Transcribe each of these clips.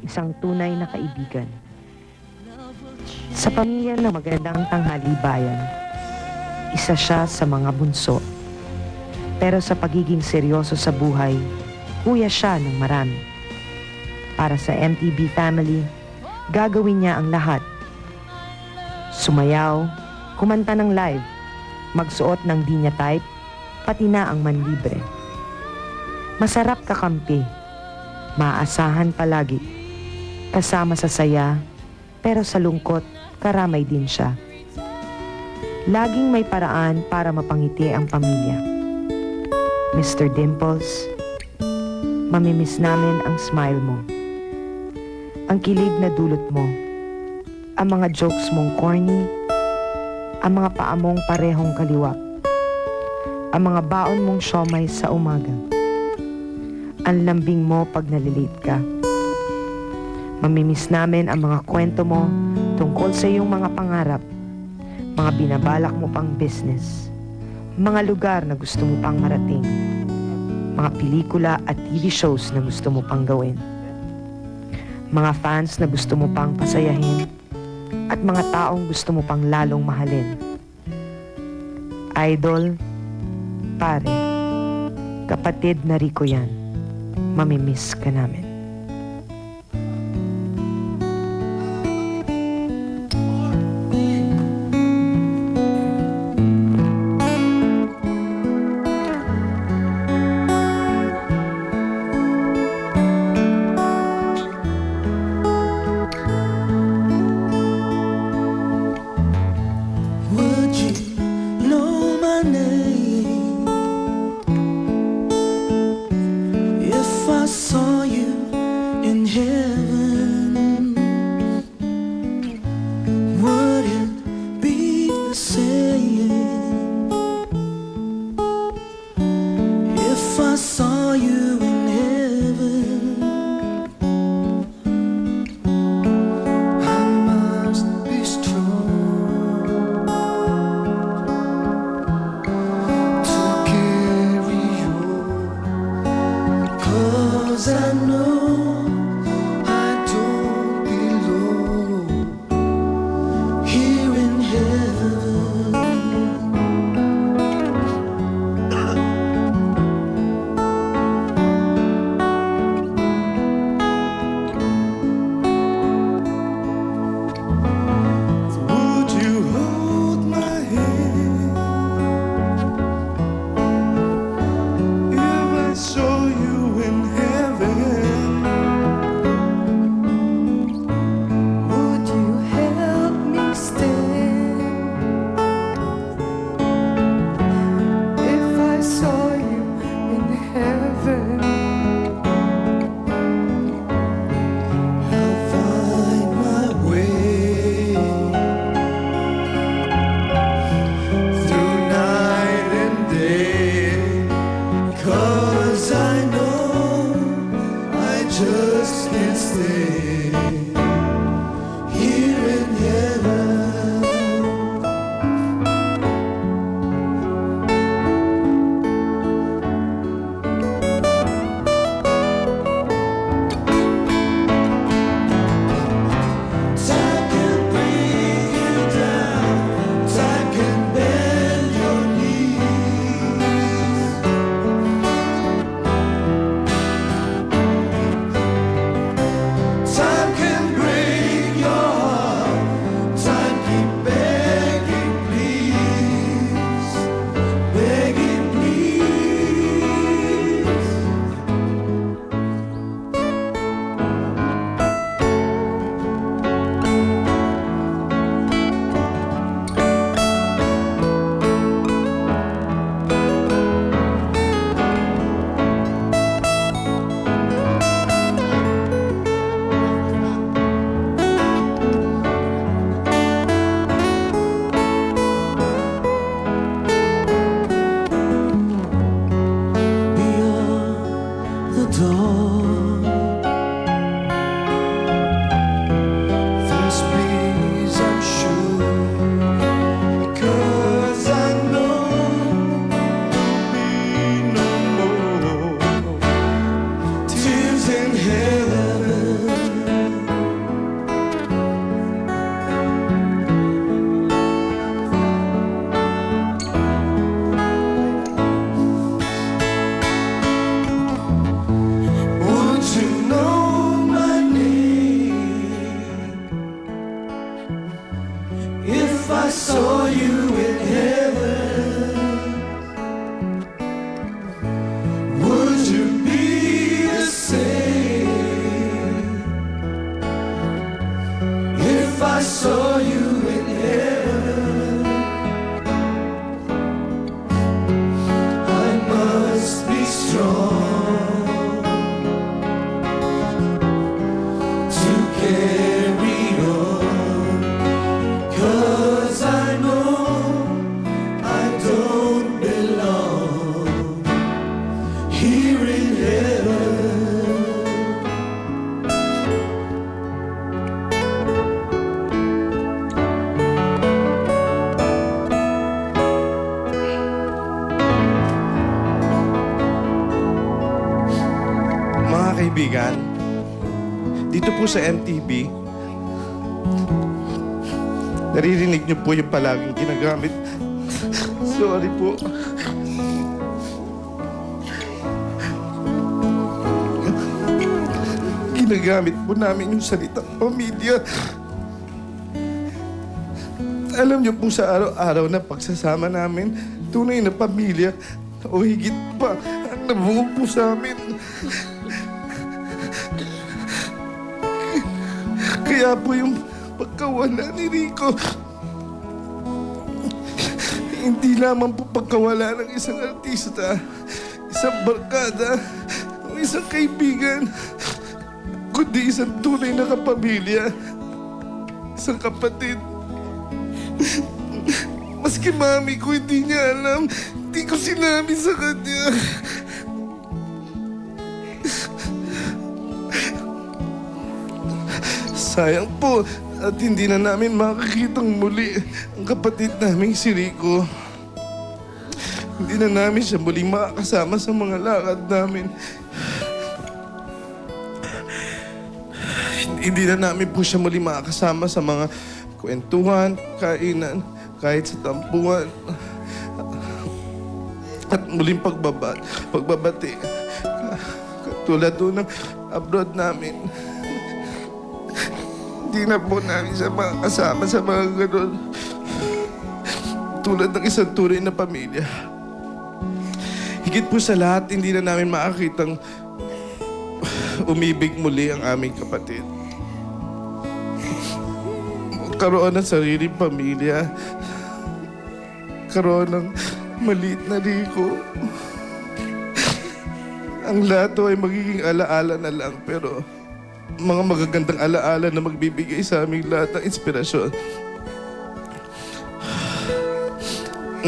isang tunay na kaibigan. Sa pamilya ng Magandang Tanghali Bayan, isa siya sa mga bunso. Pero sa pagiging seryoso sa buhay, kuya siya ng marami. Para sa MTV family, gagawin niya ang lahat. Sumayaw, kumanta ng live, magsuot ng di niya type, pati na ang manlibre. Masarap kakampi, maaasahan palagi, kasama sa saya, pero sa lungkot, karamay din siya. Laging may paraan para mapangiti ang pamilya. Mr. Dimples, mamimiss namin ang smile mo. Ang kilig na dulot mo. Ang mga jokes mong corny. Ang mga paa mong parehong kaliwak. Ang mga baon mong siomay sa umaga. Ang lambing mo pag nalilate ka. Mamimiss namin ang mga kwento mo tungkol sa iyong mga pangarap, mga binabalak mo pang business, mga lugar na gusto mo pang marating, mga pelikula at TV shows na gusto mo pang gawin, mga fans na gusto mo pang pasayahin, at mga taong gusto mo pang lalong mahalin. Idol, pare, kapatid na Rico yan, mamimiss ka namin. I know I don't belong here in heaven. Would you hold my hand if I saw you in heaven? Would you help me stand if I saw you in heaven? I'll find my way through night and day, 'cause I know I just can't stay here in heaven. Time can bring you down, time can bend your knees. Time can dito po sa MTV, naririnig niyo po yung palaging ginagamit. Sorry po. Ginagamit po namin yung salitang pamilya. Alam niyo po sa araw-araw na pagsasama namin, tunay na pamilya o higit pa ang nabuo po sa amin. Kaya po yung pagkawala ni Rico, hindi lamang po pagkawala ng isang artista, isang barkada, o isang kaibigan, kundi isang tunay na kapamilya, isang kapatid. Maski mami ko hindi niya alam, hindi ko sinabi sa kanya. Sayang po at hindi na namin makakitang muli ang kapatid naming si Rico. Hindi na namin siya muling makakasama sa mga lakad namin. Hindi na namin po siya muling makakasama sa mga kwentuhan, kainan, kahit sa tampuhan. At muling pagbabati. Katulad doon ng abroad namin. Hindi na po namin siya makakasama sa mga ganun. Tulad ng isang tunay na pamilya. Higit po sa lahat, hindi na namin makakitang umibig muli ang aming kapatid. Karoon ng sariling pamilya. Karoon ng maliit na Rico. Ang lahat ay magiging alaala na lang, pero mga magagandang alaala na magbibigay sa aming lahat ng inspirasyon.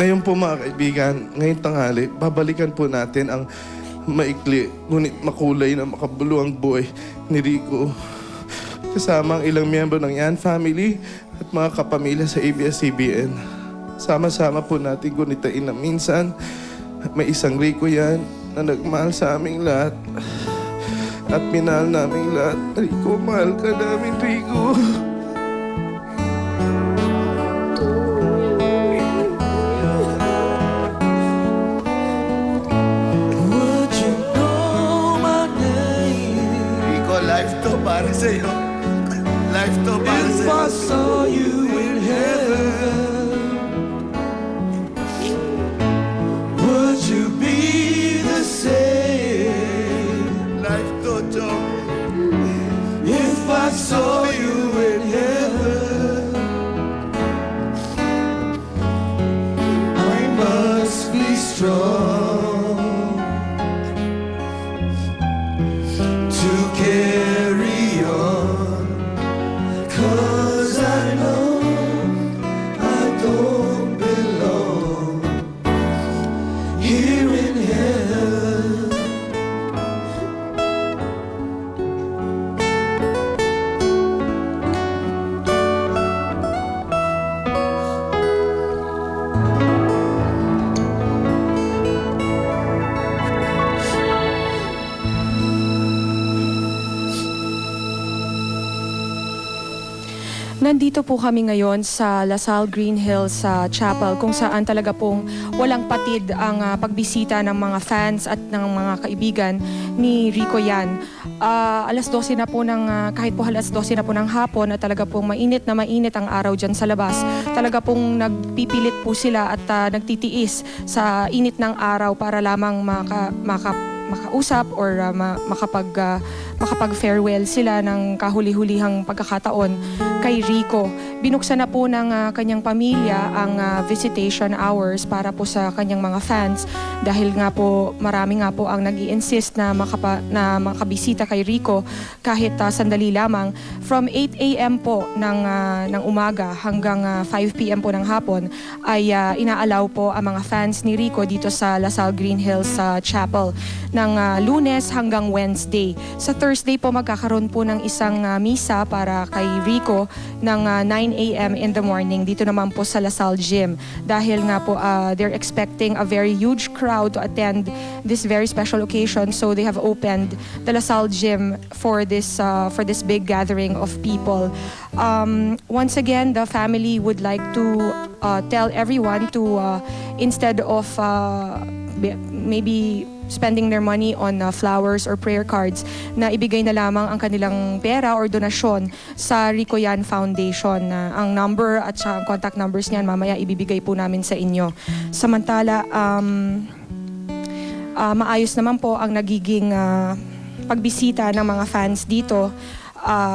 Ngayon po mga kaibigan, ngayong tanghali, babalikan po natin ang maikli, ngunit makulay na makabuluhang buhay ni Rico. Kasama ang ilang miyembro ng Yan Family at mga kapamilya sa ABS-CBN. Sama-sama po natin gunitain na minsan may isang Rico yan na nagmahal sa aming lahat. At minahal namin lahat. Rico, mahal ka namin, Rico. Would you know my name Rico, life to para sa'yo. Life to para if I sa'yo. saw you in heaven? Would you be the same Life to, Chong. if I saw you in heaven? I must be strong to carry on, 'cause I know I don't belong here in hell. Nandito po kami ngayon sa LaSalle Green Hills Chapel kung saan talaga pong walang patid ang pagbisita ng mga fans at ng mga kaibigan ni Rico Yan. Alas 12 na po kahit po alas 12 na po ng hapon at talaga pong mainit na mainit ang araw dyan sa labas. Talaga pong nagpipilit po sila at nagtitiis sa init ng araw para lamang makausap or makapag-farewell sila ng kahuli-hulihang pagkakataon kay Rico. Binuksan na po ng kanyang pamilya ang visitation hours para po sa kanyang mga fans dahil nga po marami nga po ang nag-i-insist na makabisita kay Rico kahit sandali lamang. From 8 a.m. po ng umaga hanggang 5 p.m. po ng hapon ay inaalaw po ang mga fans ni Rico dito sa LaSalle Green Hills Chapel ng Lunes hanggang Wednesday. Sa Thursday po magkakaroon po ng isang misa para kay Rico ng 9 a.m. in the morning dito naman po sa LaSalle Gym. Dahil nga po they're expecting a very huge crowd to attend this very special occasion, so they have opened the LaSalle Gym for this big gathering of people. Once again, the family would like to tell everyone to instead of maybe spending their money on flowers or prayer cards, na ibigay na lamang ang kanilang pera or donasyon sa Rico Yan Foundation. Ang number at saka ang contact numbers niyan mamaya ibibigay po namin sa inyo. Samantala, maayos naman po ang nagiging pagbisita ng mga fans dito.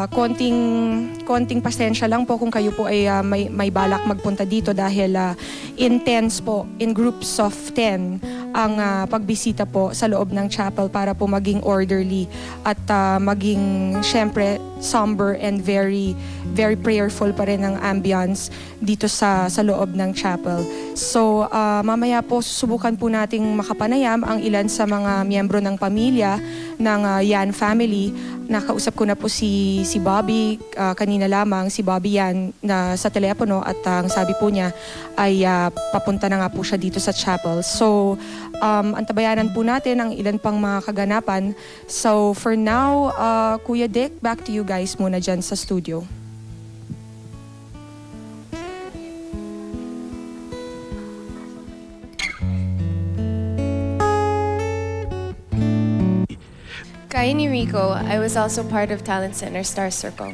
Konting pasensya lang po kung kayo po ay may balak magpunta dito dahil intense po, in groups of 10 ang pagbisita po sa loob ng chapel para po maging orderly at maging syempre somber and very very prayerful pa rin ang ambience dito sa loob ng chapel. So mamaya po susubukan po nating makapanayam ang ilan sa mga miyembro ng pamilya ng Yan family. Nakausap ko na po si Bobby kanina lamang, si Bobby Yan na sa telepono, at ang sabi po niya ay papunta na nga po siya dito sa chapel. So antabayanan po natin ang ilan pang mga kaganapan. So for now, Kuya Dick, back to you guys muna dyan sa studio. Kaya ni Rico, I was also part of Talent Center Star Circle.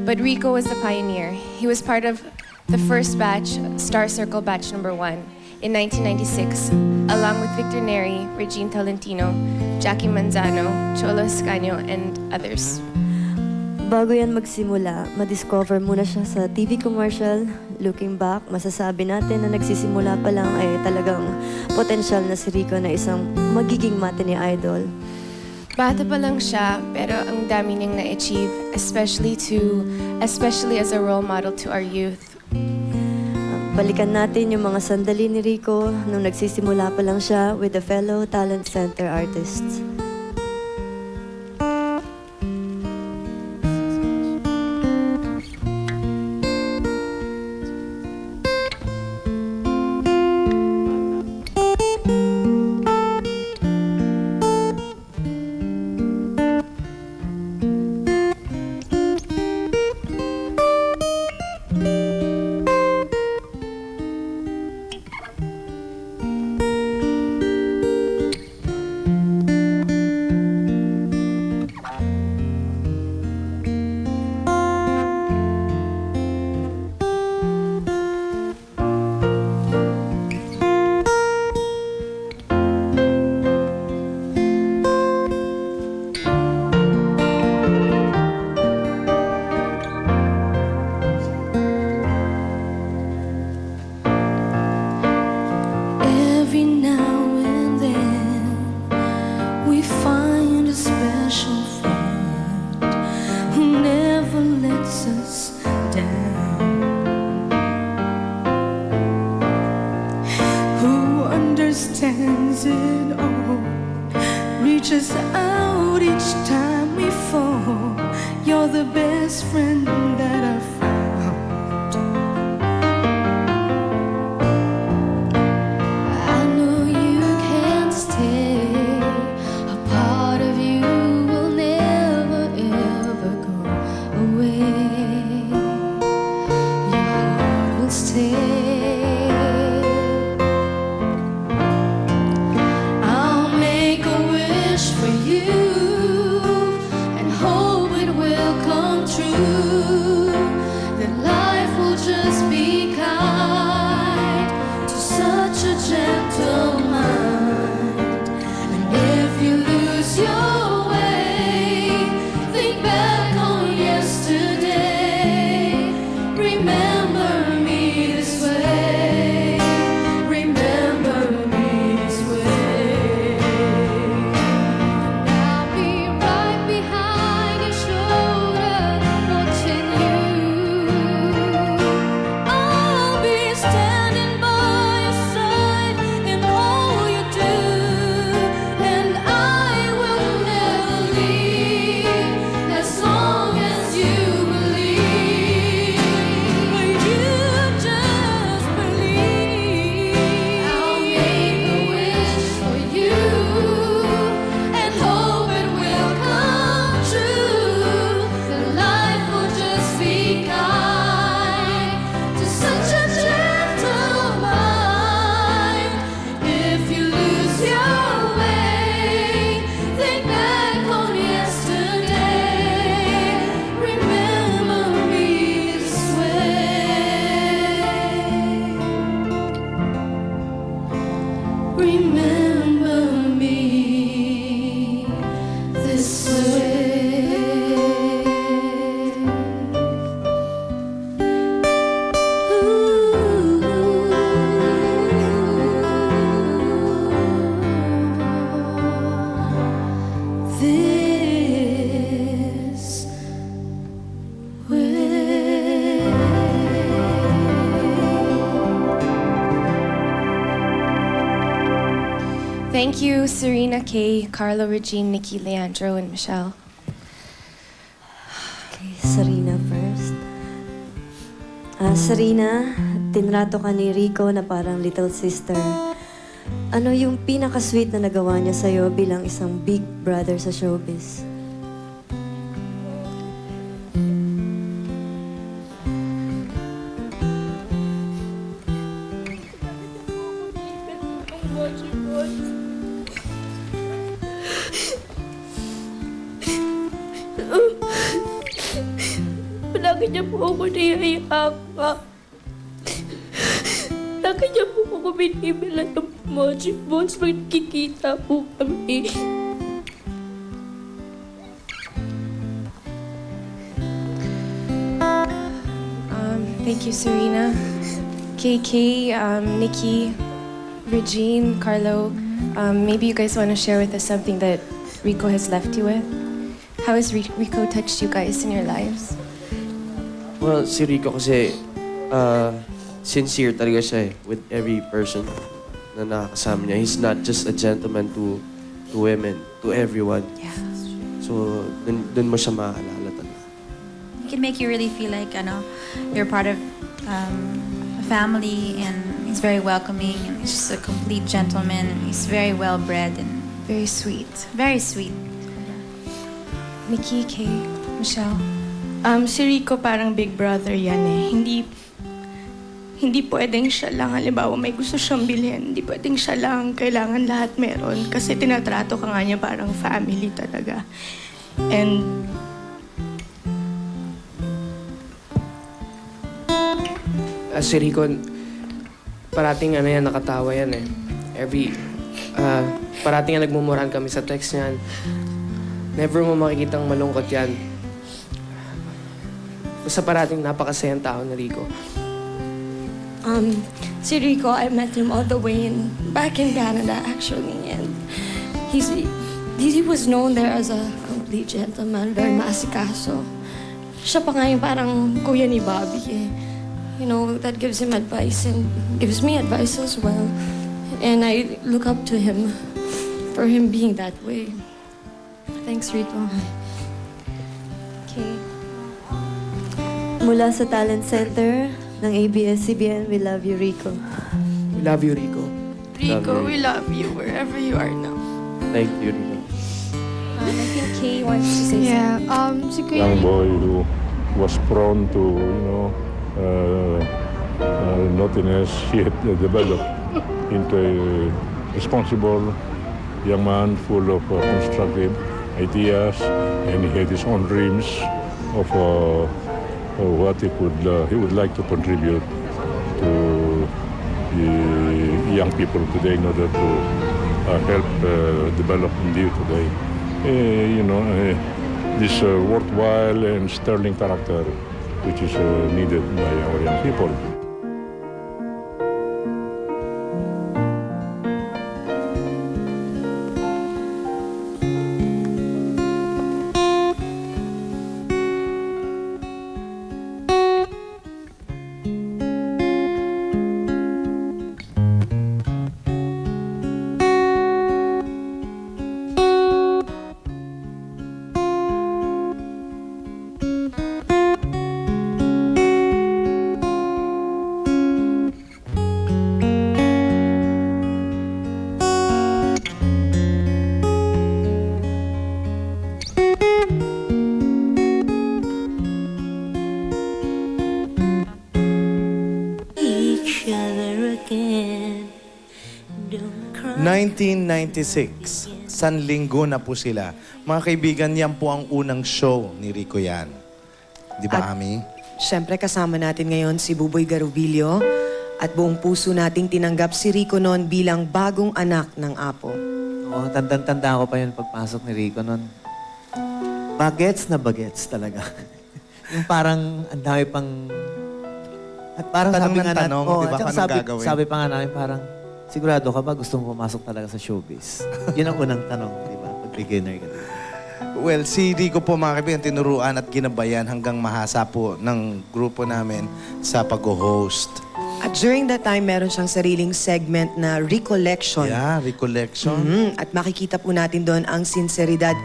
But Rico was the pioneer. He was part of the first batch, Star Circle batch number 1, in 1996, along with Victor Neri, Regine Tolentino, Jackie Manzano, Cholo Escanio, and others. Bago yan magsimula, madiscover muna siya sa TV commercial. Looking back, masasabi natin na nagsisimula pa lang ay talagang potensyal na si Rico na isang magiging matinee idol. Bata pa lang siya, pero ang dami niyang na-achieve, especially as a role model to our youth. Balikan natin yung mga sandali ni Rico nung nagsisimula pa lang siya with the fellow Talent Center artists. Every now and then we find a special friend who never lets us down, who understands it all, reaches out each time we fall. You're the best friend that I've found. I know you can't stay. A part of you will never ever go away. Your heart will stay. I'll make a wish for you and hope it will come true. That life will just be kind to such a gentle mind. And if you lose your way, think back on yesterday. Remember me this way. Remember me this way. And I'll be right behind your shoulder, watching you Thank you, Serena Kay, Carlo, Regine, Nikki, Leandro, and Michelle. Okay, Serena first. Serena, tinrato ka ni Rico na parang little sister. Ano yung pinaka-sweet na nagawa niya sa'yo bilang isang big brother sa showbiz? Lagi niya po ako niyayakap. Lagi niya po ako binibilan ng magic balls pag nakikita po kami. Thank you, Serena. KK, Nikki, Regine, Carlo. Maybe you guys want to share with us something that Rico has left you with? How has Rico touched you guys in your lives? Well, si Rico kasi sincere talaga siya with every person na nakakasama niya. He's not just a gentleman to women, to everyone. Yeah. So, dun mo siya maaalala talaga. It can make you really feel like, you're part of a family, and he's very welcoming, and he's just a complete gentleman, and he's very well-bred and Very sweet. very sweet. Nikki, Kay, Michelle. Si Rico parang big brother yan eh. Hindi pwedeng siya lang, halimbawa may gusto siyang bilhin, hindi pwedeng siya lang, kailangan lahat meron. Kasi tinatrato ka nga niya parang family talaga. And Si Rico, parating yan, nakatawa yan eh. Parating nga nagmumurahan kami sa text niyan. Never mo makikitang malungkot yan. Basta parating napakasayang tao na Rico. si Rico, I met him all the way back in Canada actually. And he was known there as a complete gentleman, very maasikaso. Siya pa nga yung parang kuya ni Bobby eh. You know, that gives him advice and gives me advice as well. And I look up to him for him being that way. Thanks, Rico. Okay. Mula sa Talent Center ng ABS-CBN, we love you, Rico. We love you, Rico. Rico, we love you wherever you are now. Thank you, Rico. I think Kay wants to say something. Si Kuya Young boy who was prone to, naughtiness, he had developed into a responsible young man full of constructive ideas, and he had his own dreams of what he would like to contribute to the young people today in order to help develop India today. This worthwhile and sterling character which is needed by our young people. each other again. Don't cry. 1996, San Linggo na po sila. Mga kaibigan, yan po ang unang show ni Rico yan. Di ba, Ami? Siyempre, kasama natin ngayon si Buboy Garobillo at buong puso nating tinanggap si Rico noon bilang bagong anak ng Apo. Oo, tandang-tanda ko pa yun pagpasok ni Rico noon. Bagets na bagets talaga. Yung parang ang dami pang... At parang Tanong sabi ng nga natin, tanong, di ba, tsaka kung anong gagawin? sabi pa nga namin parang, sigurado ka ba gusto mo pumasok talaga sa showbiz? Yun ang unang tanong, di ba? Pag beginner ka. Well, si Rico po mga kaibigan, tinuruan at ginabayan hanggang mahasa po ng grupo namin sa pag-host. At during that time, meron siyang sariling segment na recollection. Yeah, recollection. At makikita po natin doon ang sinseridad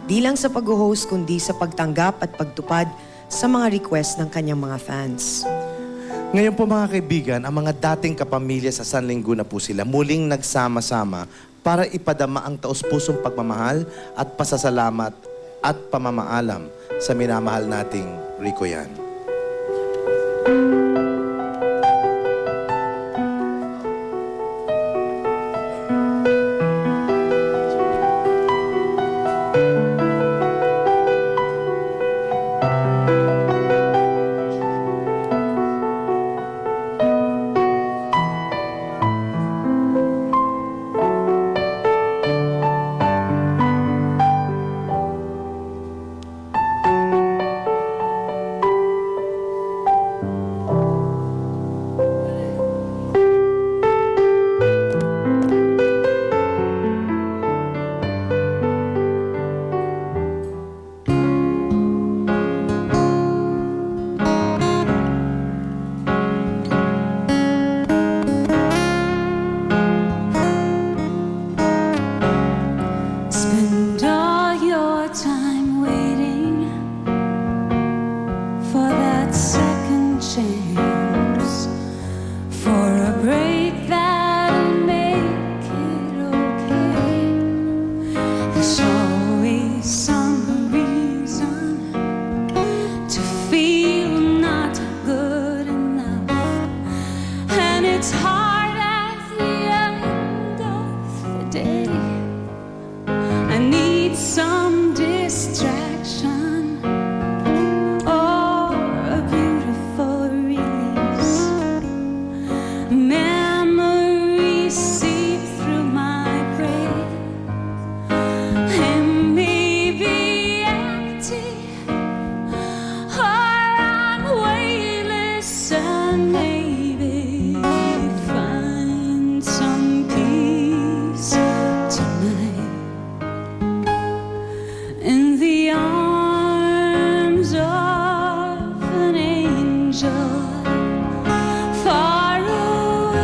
di lang sa pag-host kundi sa pagtanggap at pagtupad sa mga request ng kanyang mga fans. Ngayon po mga kaibigan, ang mga dating kapamilya sa San Linguna po sila muling nagsama-sama para ipadama ang taos-pusong pagmamahal at pasasalamat at pamamaalam sa minamahal nating Rico Yan. Spend all your time waiting for that second chance, for a break that'll make it okay. There's always some reason to feel not good enough, and it's hard at the end of the day. I need some distraction or a beautiful release. Memories seep through my brain and maybe empty, or I'm weightless and maybe find some peace tonight. In the arms of an angel, far away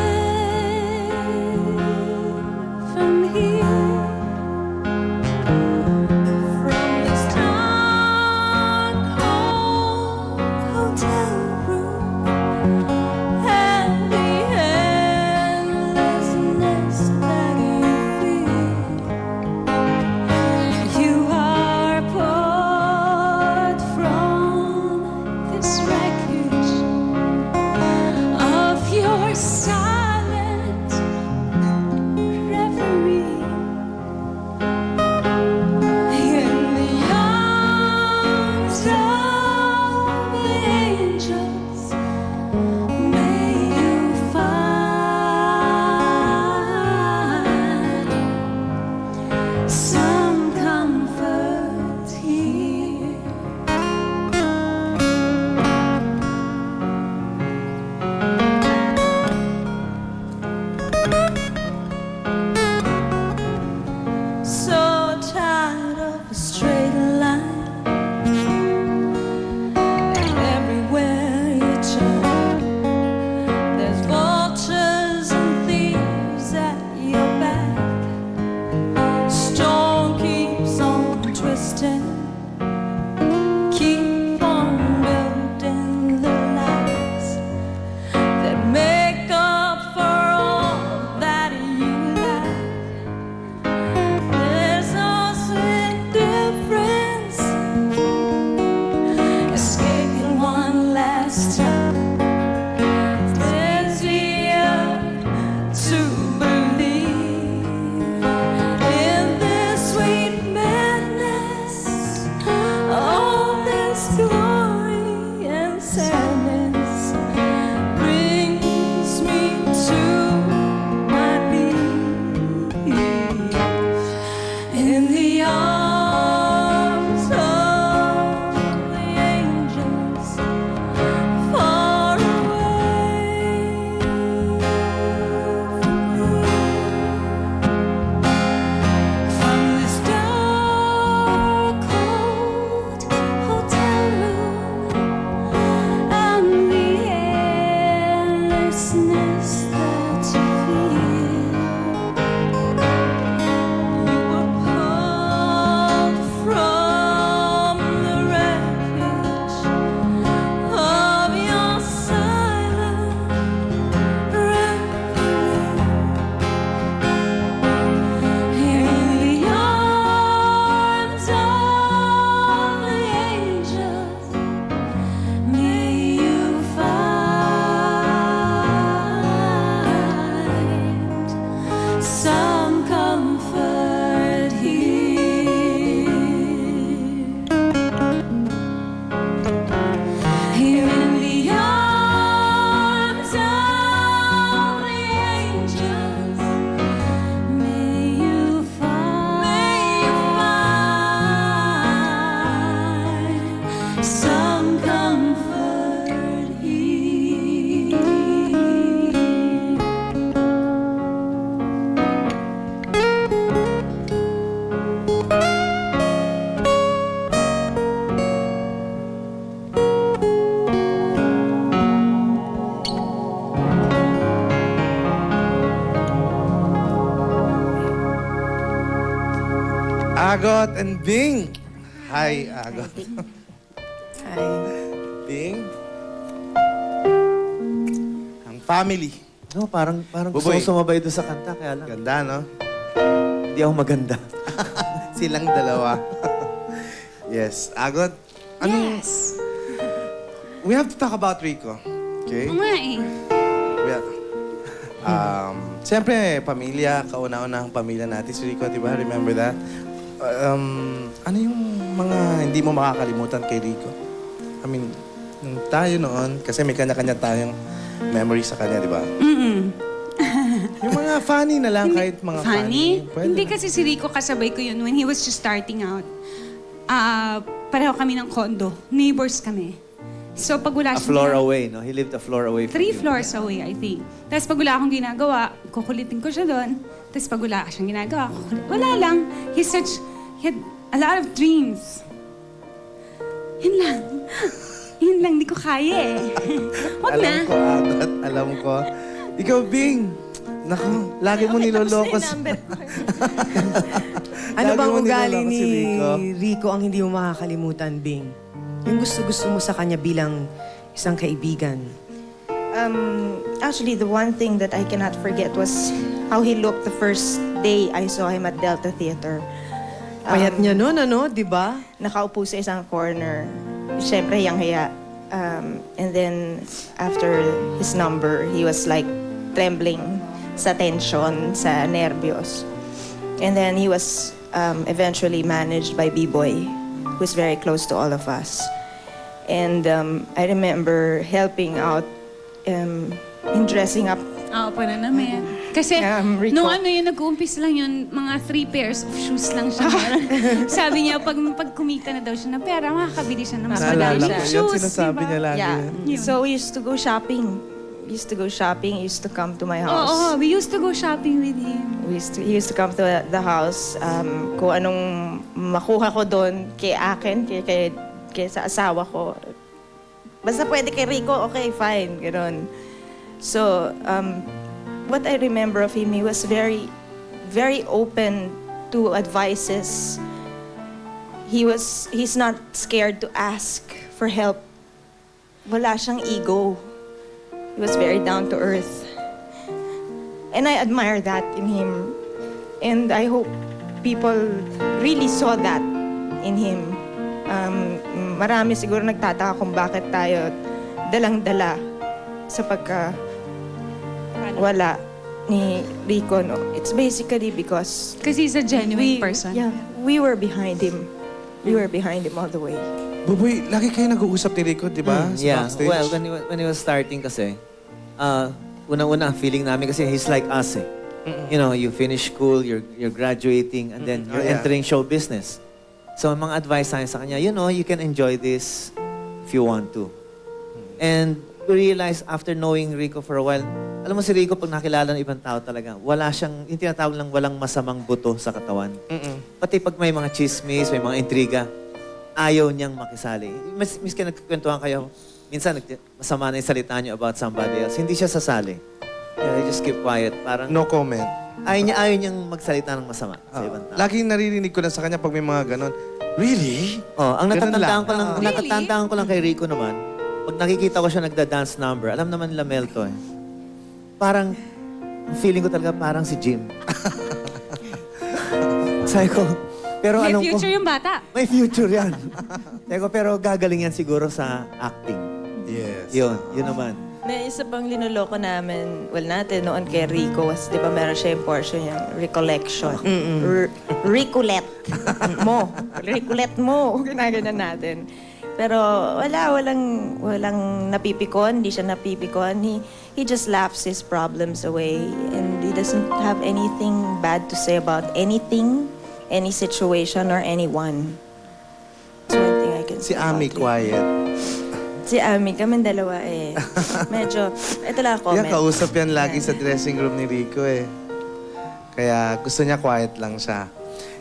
from here, from this dark old hotel room, and the endlessness that you feel. You are poured from this wreckage of your silent reverie. In the arms of angels, may you find some comfort here. So tired of a straight line, and everywhere you turn, there's vultures and thieves at your back. Storm keeps on twisting, keep on building the lies that make up for all that you lack. There's no sweet difference, escaping one last time. There's the earth to believe in this sweet madness, all this glory and sadness brings me to my knees. In the arms of the angels, far away from this dark, cold hotel room. Agot and Bing. Hi, Agot. Hi. Bing. Ang family. No, parang gusto Buboy. ko sumabay doon sa kanta, kaya lang. Ganda, no? Hindi ako maganda. Silang dalawa. Yes. Agot, Yes. we have to talk about Rico. Okay? Oo nga eh. We have, Siyempre, pamilya, kauna-unahang pamilya natin si Rico, di ba? Remember that? Ano yung mga hindi mo makakalimutan kay Rico? I mean, nung tayo noon, kasi may kanya-kanya tayong memory sa kanya, di ba? Yung mga funny na lang, kahit mga funny. Funny? Pwede Hindi na. kasi si Rico kasabay ko yun when he was just starting out. Pareho kami ng condo. Neighbors kami. So pag wala A siya... floor away, no? He lived a floor away from 3 you. floors away, I think. Tapos pag wala akong ginagawa, kukulitin ko siya doon. Tapos pag wala siyang ginagawa, wala lang. He had a lot of dreams. Yun lang. Yun lang, di ko kaya eh. Huwag na. Alam ko, Agot, alam ko. Ikaw, Bing. Naku, lagi mo nilolokos. Ano Lagi bang mo ugali niloloko ni si Rico? Rico ang hindi mo makakalimutan, Bing? Yung gusto-gusto mo sa kanya bilang isang kaibigan. Actually, the one thing that I cannot forget was how he looked the first day I saw him at Delta Theater. Payat niya noon, ano? Di ba? Nakaupo sa isang corner. Siyempre, yang-hiya. And then, after his number, he was like trembling sa tension, sa nervyos. And then he was eventually managed by B-Boy, who's very close to all of us. And I remember helping out in dressing up. Oo, pa na namin. Kasi Rico. nung ano yun, nag-uumpis lang yun, mga 3 pairs of shoes lang siya meron. Sabi niya, pag kumita na daw siya ng pera, makakabili siya ng mas Naalala madami ko siyang yun, shoes. sinasabi diba? niya lagi. Yeah. Yun. So we used to go shopping. We used to go shopping. He used to come to my house. Oo, we used to go shopping with him. He used to come to the house. Kung anong makuha ko doon kay akin, kay sa asawa ko. Basta pwede kay Rico, okay, fine. Ganon. So, what I remember of him, he was very, very open to advices. He's not scared to ask for help. Wala siyang ego. He was very down to earth. And I admire that in him. And I hope people really saw that in him. Marami siguro nagtataka kung bakit tayo dalang-dala sa wala ni Rico. No? It's basically because... Because he's a genuine person. Yeah, we were behind him. We were behind him all the way. Buboy, lagi kayo nag-uusap ni Rico, di ba? Sa Yeah, backstage. well, when he was starting kasi, unang-una, feeling namin kasi he's like us eh. You know, you finish school, you're graduating, and then you're entering show business. So, ang mga advice namin sa kanya, you know, you can enjoy this if you want to. And we realized after knowing Rico for a while, alam mo si Rico, pag nakilala ng ibang tao talaga, wala siyang, yung tinatawag lang walang masamang buto sa katawan. Pati pag may mga chismis, may mga intriga, ayaw niyang makisali. Miski nagkukwentuhan kayo, minsan masama na yung salita niyo about somebody else, hindi siya sasali. Yeah, just keep quiet. Parang No comment. ayaw niyang magsalita ng masama sa ibang tao. Laging naririnig ko na sa kanya pag may mga ganon. Really? Oh, ang Ganun natatandaan lang. ko lang, natatandaan ko lang kay Rico naman, pag nakikita ko siya nagda-dance number, alam naman nila Mel to eh. Parang, feeling ko talaga parang si Jim. Sabi ko, pero May alam ko, future yung bata. may future yan. Sabi ko, pero gagaling yan siguro sa acting. Yes. Yun naman. May isa pang linuloko namin, natin noon kay Rico was, di ba meron siya yung portion yung recollection. Recollect mo. Recollect mo. Ginaganan natin. Pero walang napipikon. Hindi siya napipikon. He just laughs his problems away. And he doesn't have anything bad to say about anything, any situation, or anyone. That's one thing I can Si say about Ami Rico. quiet. Si Ami, kami dalawa eh. Medyo, ito lang comment. Yan, kausap yan lagi sa dressing room ni Rico eh. Kaya gusto niya quiet lang siya.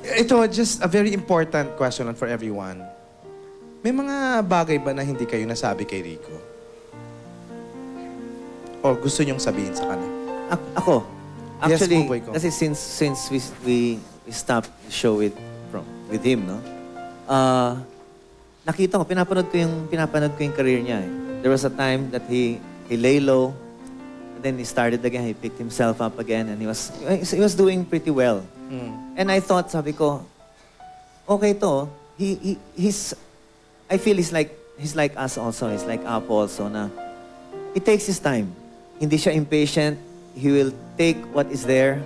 Ito, just a very important question for everyone. May mga bagay ba na hindi kayo nasabi kay Rico? O gusto niyong sabihin sa kanya? Ako, Yes, actually, Buboy ko. kasi since we stopped the show with him, no? Nakita ko, pinapanood ko yung career niya. Eh. There was a time that he lay low, and then he started again. He picked himself up again, and he was doing pretty well. And I thought, sabi ko, okay to. I feel he's like us also. He's like Apo also na it takes his time. Hindi siya impatient. He will take what is there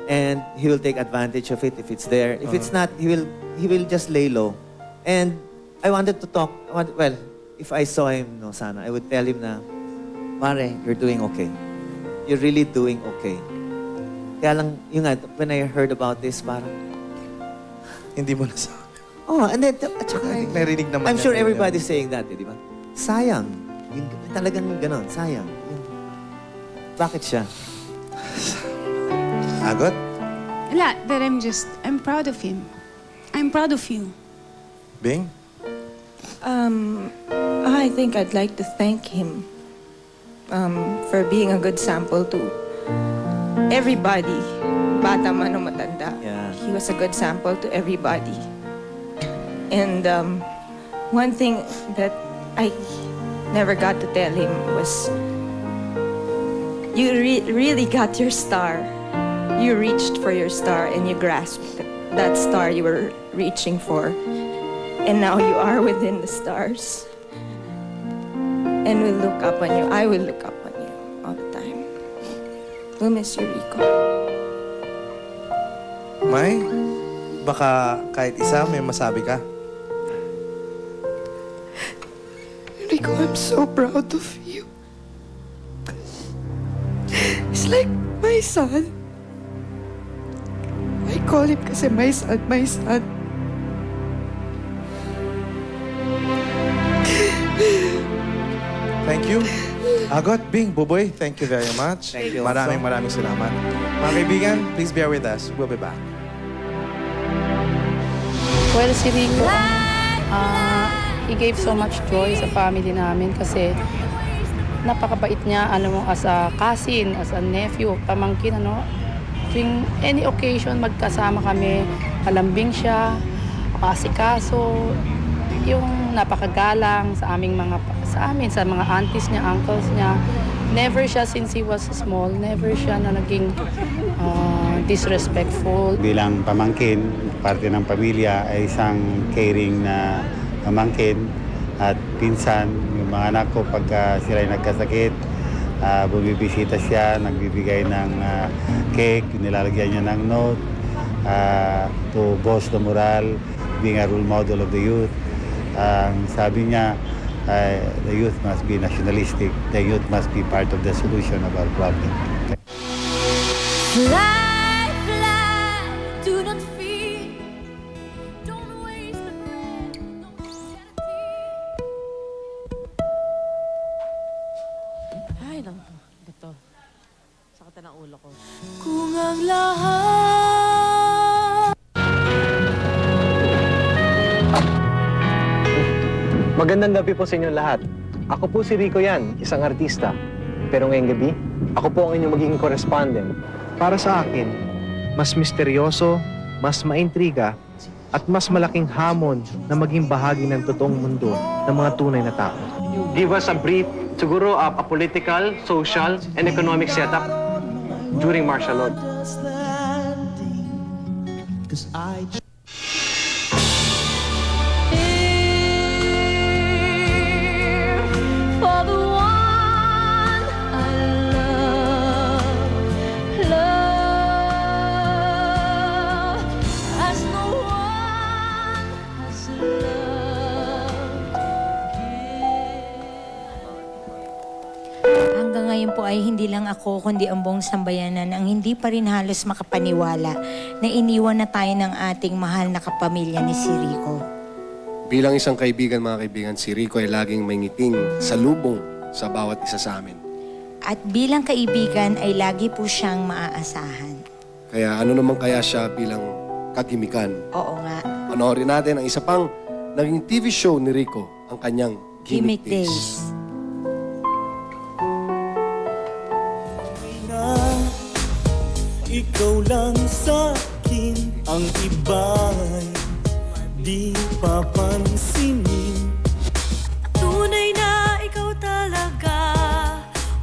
and he will take advantage of it if it's there. If it's not, he will just lay low. And I wanted to talk, well, if I saw him, no, sana, I would tell him na, pare, you're doing okay. You're really doing okay. Kaya lang, yun nga, when I heard about this, parang, Hindi mo nasabi. oh, and then, at saka, Narinig naman I'm niya sure ngayon. everybody's saying that, di ba? Sayang. Yun, talagang ganon, sayang. Yun. Bakit siya? Agot? Wala, that I'm proud of him. I'm proud of you. Bing? I think I'd like to thank him for being a good sample to everybody, bata man o matanda. Yeah. He was a good sample to everybody. And one thing that I never got to tell him was, you really got your star. You reached for your star and you grasped that star you were reaching for. And now you are within the stars. And we'll look up on you. I will look up on you all the time. We'll miss you, Rico. May? Baka kahit isa may masabi ka? Rico, I'm so proud of you. It's like my son. I call him kasi my son, my son. Thank you. Agot, Bing, Buboy, thank you very much. Thank you Maraming also. maraming salamat. Mga kaibigan, please bear with us. We'll be back. Well, si Rico, he gave so much joy sa family namin kasi napakabait niya, alam mo, as a cousin, as a nephew, pamangkin, ano. Tuwing any occasion, magkasama kami, malambing siya, asikaso, yung napakagalang sa sa mga aunties niya, uncles niya. Never siya, since he was small, never siya na naging disrespectful. Bilang pamangkin, parte ng pamilya ay isang caring na pamangkin at pinsan, yung mga anak ko pagka sila ay nagkasakit, bumibisita siya, nagbibigay ng cake, nilalagyan niya ng note to boost the morale, being a role model of the youth. Sabi niya, the youth must be nationalistic, the youth must be part of the solution of our problem. Fly, fly, do not fear. Don't waste the breath, don't shed a tear. Ay, ito. Sakit na ulo ko. Kung ang lahat Magandang gabi po sa inyong lahat. Ako po si Rico yan, isang artista. Pero ngayong gabi, ako po ang inyong magiging correspondent. Para sa akin, mas misteryoso, mas maintriga, at mas malaking hamon na maging bahagi ng totoong mundo ng mga tunay na tao. Give us a brief, siguro a political, social, and economic setup during martial law. for the one I love, love as no one has loved. Hanggang ngayon po ay hindi lang ako kundi ang buong sambayanan ang hindi pa rin halos makapaniwala na iniwan na tayo ng ating mahal na kapamilya ni si Rico. Bilang isang kaibigan, mga kaibigan, si Rico ay laging may ngiting salubong sa bawat isa sa amin. At bilang kaibigan ay lagi po siyang maaasahan. Kaya ano naman kaya siya bilang kagimikan? Oo nga. Panoorin natin ang isa pang naging TV show ni Rico, ang kanyang Gimmick Days. Ikaw lang sa'kin, ang iba'y di papansinin. Tunay na ikaw talaga,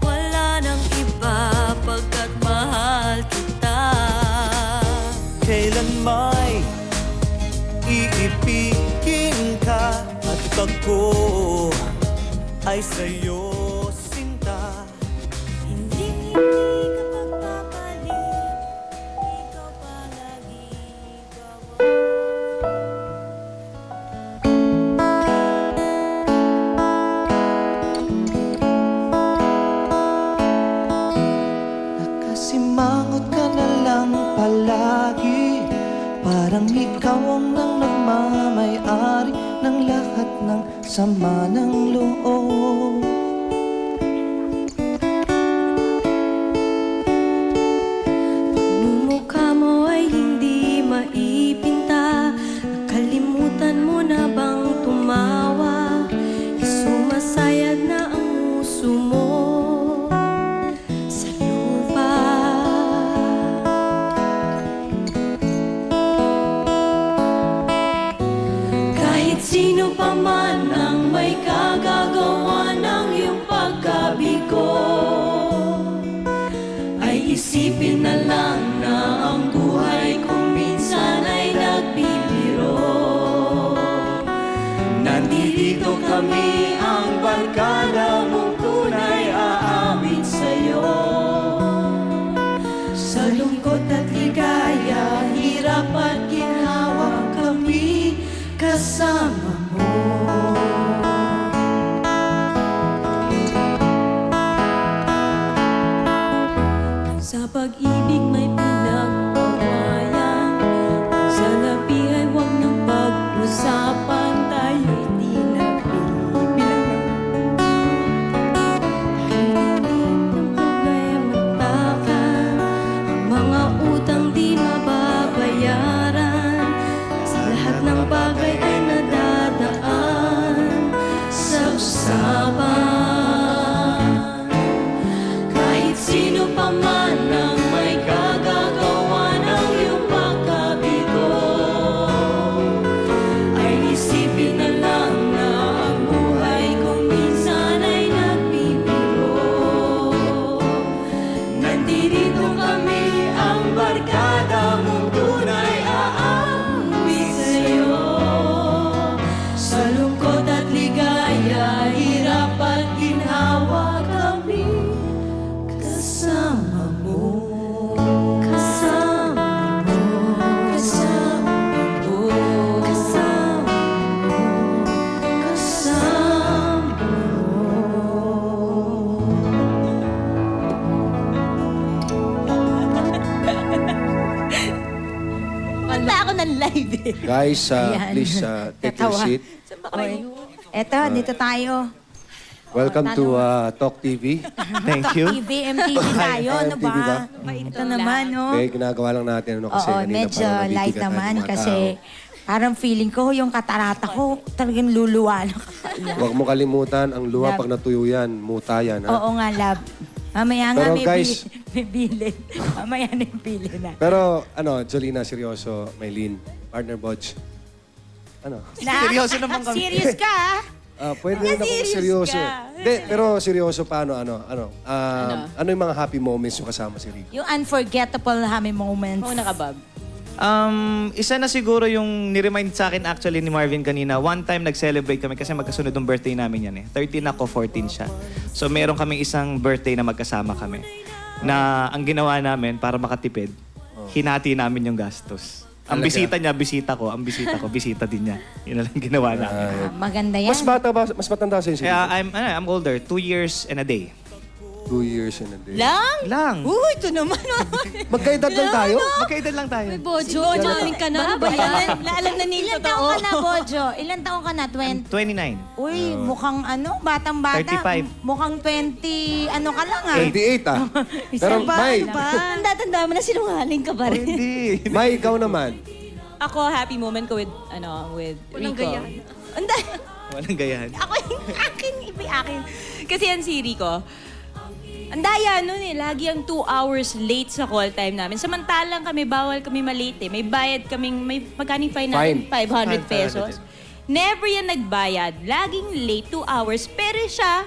wala nang iba pagkat mahal kita. Kailan may iipigin ka at ako ay sa'yo sinta. Hindi ka pagpapalit, ikaw palagi Nakasimangot ka na lang palagi, parang ikaw ang nang nagmamay-ari ng lahat ng sama ng loob. Mumukha mo ay hindi maipinta. Nakalimutan mo na bang tumawa? Sumasayad na ang puso mo sa lupa. Kahit sino pa man ang may kagagawa ng iyong pagkabigo, ay isipin na lang na ang buhay kung minsan ay nagbibiro. Nandito kami, ang barkada mong tunay aawit sa'yo. Sa lungkot at ligaya, hirap at ginhawa, kami kasama mo. Sa pag-ibig may pinagpawayan, sa labi ay huwag nang pag-usapan, tayo'y di nagbibilang. Hindi ng problema takan, ang mga utang di mababayaran, sa lahat ng bagay ay nadadaan sa usapan. Kahit sino pa man ang may kagagawa ng iyong pagkabigo, ay isipin na lang na ang buhay kung minsan ay nagbibiro. Nandito kami, ang barkada mong tunay aawit sa'yo. Sa lungkot at ligaya, hirap at ginhawa, kami kasama mo. Kasama mo. Kasama mo. Kasama mo. Kasama Punta ako ng live eh. Guys, Ayan. please take your Natawa. seat. Eto, dito tayo. Welcome to Talk TV. Thank you. TV, MTV tayo, ano MTV ba? ba? Ito naman, no? Okay, ginagawa lang natin kasi Oo, kanina medyo parang light nabibigatan naman yung mga kasi parang feeling ko yung katarata ko talagang luluwa na kakaiyak. Huwag mo kalimutan, ang luha Love. pag natuyo yan, muta yan. Ha? Oo nga, love. Mamaya nga Pero may, guys- may bilin. Mamaya na yung bilin na. Pero Jolina, seryoso, Maylene, partner Bodge. Ano? Seryoso naman kami. Serious ka, ah? Pwede rin ako Serious seryoso. ka. Hindi, pero seryoso paano, ano yung mga happy moments yung kasama si Rico? Yung unforgettable happy moments. Oo, nakabab. Isa na siguro yung ni-remind sa akin actually ni Marvin kanina. One time nag-celebrate kami kasi magkasunod ng birthday namin yan eh. 13 ako, 14 siya. So meron kaming isang birthday na magkasama kami. Na ang ginawa namin para makatipid, hinati namin yung gastos. Ang Talaga? bisita niya, bisita ko. Ang bisita ko, bisita din niya. Yun na lang ginawa namin. Maganda yan. Mas bata ba? Mas matanda sa'yo si Rico? Kaya I'm older. 2 years and a day. 2 years and a day. Lang? Lang. Uy, ito naman. Magkaedad lang tayo? Magkaedad lang tayo. Bojo, maling ka na. Ano ba yan? Alam na nila Ilan taong ka na, Bojo? Ilan taong ka na? 20? 29. Uy, mukhang batang-bata. 35. Mukhang 20, ano ka lang ah. 88 ah. Pero May, Tanda-tanda mo na sinungaling ka ba rin? Hindi. May, ikaw naman. Ako, happy moment ko with Walang Rico. gayahan. Walang gayahan. Ako yung akin, iba akin. Kasi yan si Rico. Ang daya nun eh. Lagi ang 2 hours late sa call time namin. Samantalang kami, bawal kami malate eh. May bayad kaming, magkano yung fine namin? 500 pesos. Never yan nagbayad. Laging late 2 hours. Pero siya,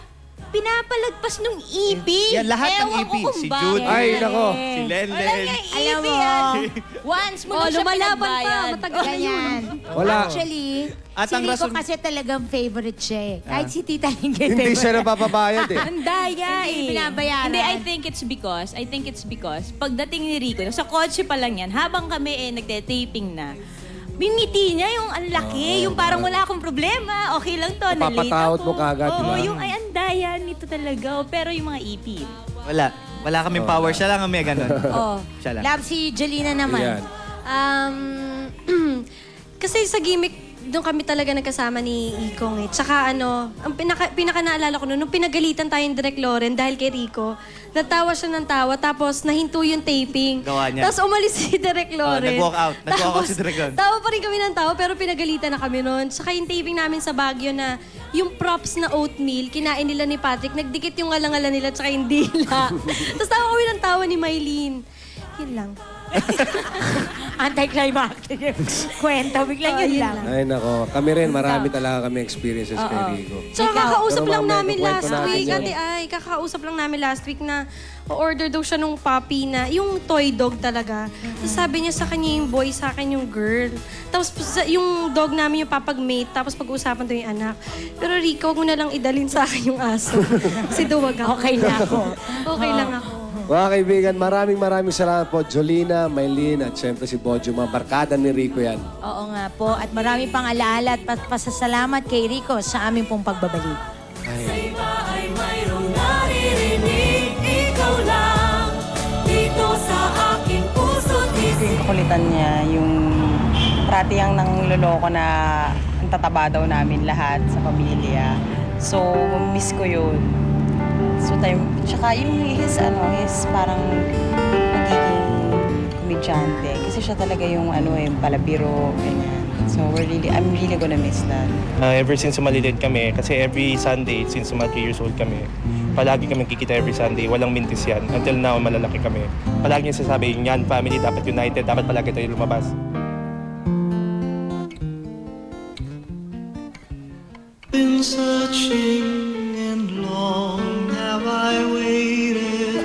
pinapalagpas nung EP. Yan, lahat ng Ewan EP. ko kung Si bakit. Jude. Ay, nako. Si Wala Lenlen. nga Alam EP mo, yan. Once mo lang siya lumalaban pa. pinagbayad. Matagal na yun. Wala. Actually, At si ang Rico rason- kasi talagang favorite siya eh. Kahit si Tita Linggit. Hindi siya napapabayad eh. Ang daya Hindi eh. binabayaran. Hindi, I think it's because, pagdating ni Rico, sa kotse pa lang yan, habang kami nagte-taping na, bimiti niya yung ang laki, yung parang wala akong problema, okay lang to, na-late Napapatawad ako. mo kaagad, Oo, di ba? yung ay ang daya nito talaga. Pero yung mga EP, Wala. Wala kaming power. Siya lang ang may ganun. Oh. Siya lang. Love si Jolina naman. Ayan. Kasi sa gimmick, doon kami talaga nagkasama ni Ikong eh. Tsaka ang pinaka naalala ko noon, nung pinagalitan tayong Direk Loren dahil kay Rico, natawa siya ng tawa, tapos nahinto yung taping. Gawa niya. Tapos umalis si Direk Loren. nag-walk out. Nag-walk out si Direk Loren. Tawa pa rin kami ng tawa, pero pinagalitan na kami noon. Tsaka yung taping namin sa Baguio na yung props na oatmeal, kinain nila ni Patrick, nagdikit yung alangala nila tsaka yung dila. Tapos tawa kami ng tawa ni Maylene. Yun lang. Anti-climactic yung kwento. Biglang yun lang. Ay nako, kami rin, marami talaga kami experiences kay Rico. Tsaka kakausap Pero lang mamaya namin kukwento last natin week, yan. Ate Ay, kakausap lang namin last week na order daw siya nung puppy na, yung toy dog talaga. Tapos sabi niya sa kanya yung boy, sa akin yung girl. Tapos yung dog namin yung papag-mate, tapos pag-uusapan daw yung anak. Pero Rico, huwag mo na lang idalin sa akin yung aso. Kasi duwag ako. Okay na ako. Okay lang ako. Mga kaibigan, maraming salamat po. Jolina, Maylene, at syempre si Bojo, mga barkada ni Rico yan. Oo nga po. At marami pang alaala at pasasalamat kay Rico sa aming pong pagbabalik. Yung kakulitan niya, yung parati ang nangloloko na ang tataba daw namin lahat sa pamilya. So, miss ko yun. So, tsaka yung his parang magiging komedyante. Kasi siya talaga yung palabiro, ganyan. So, I'm really gonna miss that. Ever since maliliit kami, kasi every Sunday, since 3 years old kami, palagi kami kikita every Sunday, walang mintis yan. Until now, malalaki kami. Palagi niya sasabi, yan, family, dapat united, dapat palagi tayo lumabas. Been searching and long have I waited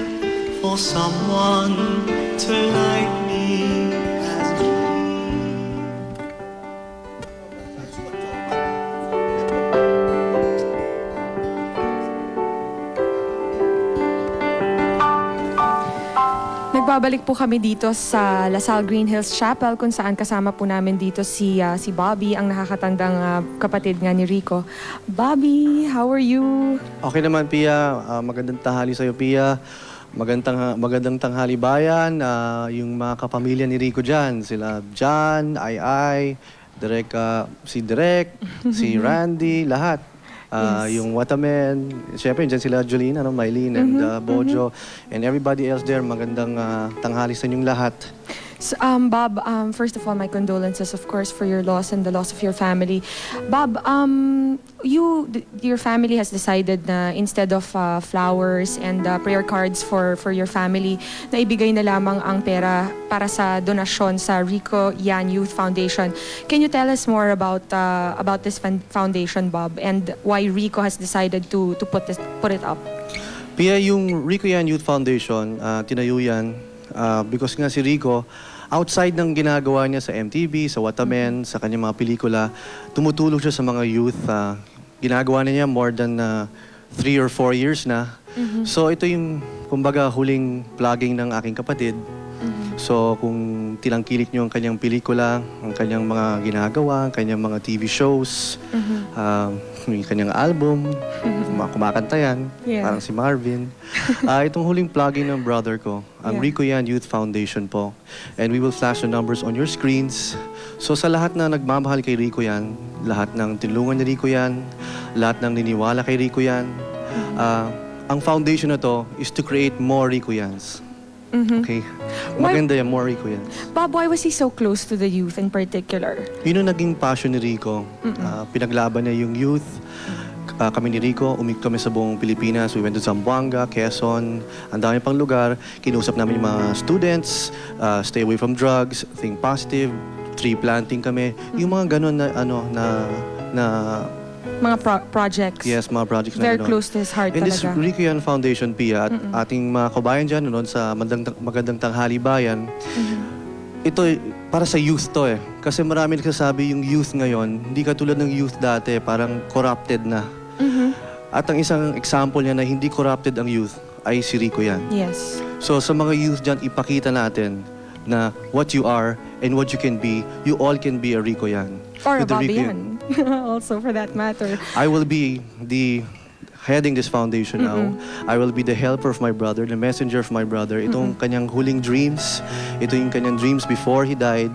for someone to like me as you. Nagbabalik po kami dito sa Lasal Green Hills Chapel kung saan kasama po namin dito si Bobby, ang nakakatandang kapatid nga ni Rico. Bobby, how are you? Okay naman, Pia. Magandang tanghali sa'yo, Pia. Magandang tanghali bayan. Yung mga kapamilya ni Rico dyan, sila John, Ai, si Direk, si Randy, lahat. Yung Watamen, syempre dyan sila Jolina, Maylene, and Bojo, and everybody else there. Magandang tanghali sa inyong lahat. So, Bob, first of all, my condolences, of course, for your loss and the loss of your family. Bob, your family has decided na instead of flowers and prayer cards for your family, na ibigay na lamang ang pera para sa donasyon sa Rico Yan Youth Foundation. Can you tell us more about this foundation, Bob, and why Rico has decided to put it up? Pia, yung Rico Yan Youth Foundation, tinayo yan because nga si Rico, outside ng ginagawa niya sa MTV, sa Watamen, sa kanyang mga pelikula, tumutulong siya sa mga youth. Ginagawa niya more than 3 or 4 years na. So ito yung, kumbaga, huling vlogging ng aking kapatid. So kung tinangkilik niyo ang kanyang pelikula, ang kanyang mga ginagawa, ang kanyang mga TV shows, yung kanyang album, kumakanta yan, parang si Marvin. Itong huling vlogging ng brother ko, ang Rico Yan Youth Foundation po. And we will flash the numbers on your screens. So sa lahat na nagmamahal kay Rico Yan, lahat ng tinulungan ni Rico Yan, lahat ng niniwala kay Rico Yan, ang foundation na to is to create more Rico Yans. Okay? Maganda yan, more Rico Yans. Bob, why was he so close to the youth in particular? Yun ang naging passion ni Rico. Pinaglaban niya yung youth. kami ni Rico, umikot kami sa buong Pilipinas. We went to Zamboanga, Quezon, ang dami pang lugar. Kinusap namin yung mga students, stay away from drugs, think positive, tree planting kami. Yung mga ganun na Mga projects. yes, mga projects na Very ganun. close to his heart And this talaga. Rico Yan Foundation, Pia, at ating mga kabayan dyan noon sa magandang tanghali bayan, ito para sa youth to eh. Kasi marami nagsasabi yung youth ngayon, hindi katulad ng youth dati, parang corrupted na. At ang isang example niya na hindi corrupted ang youth ay si Rico Yan. Yes. So sa mga youth dyan, ipakita natin na what you are and what you can be, you all can be a Rico Yan. Or a With the Bobby Rico Yan. Also, for that matter. I will be heading this foundation now. I will be the helper of my brother, the messenger of my brother. Itong kanyang huling dreams, ito yung kanyang dreams before he died.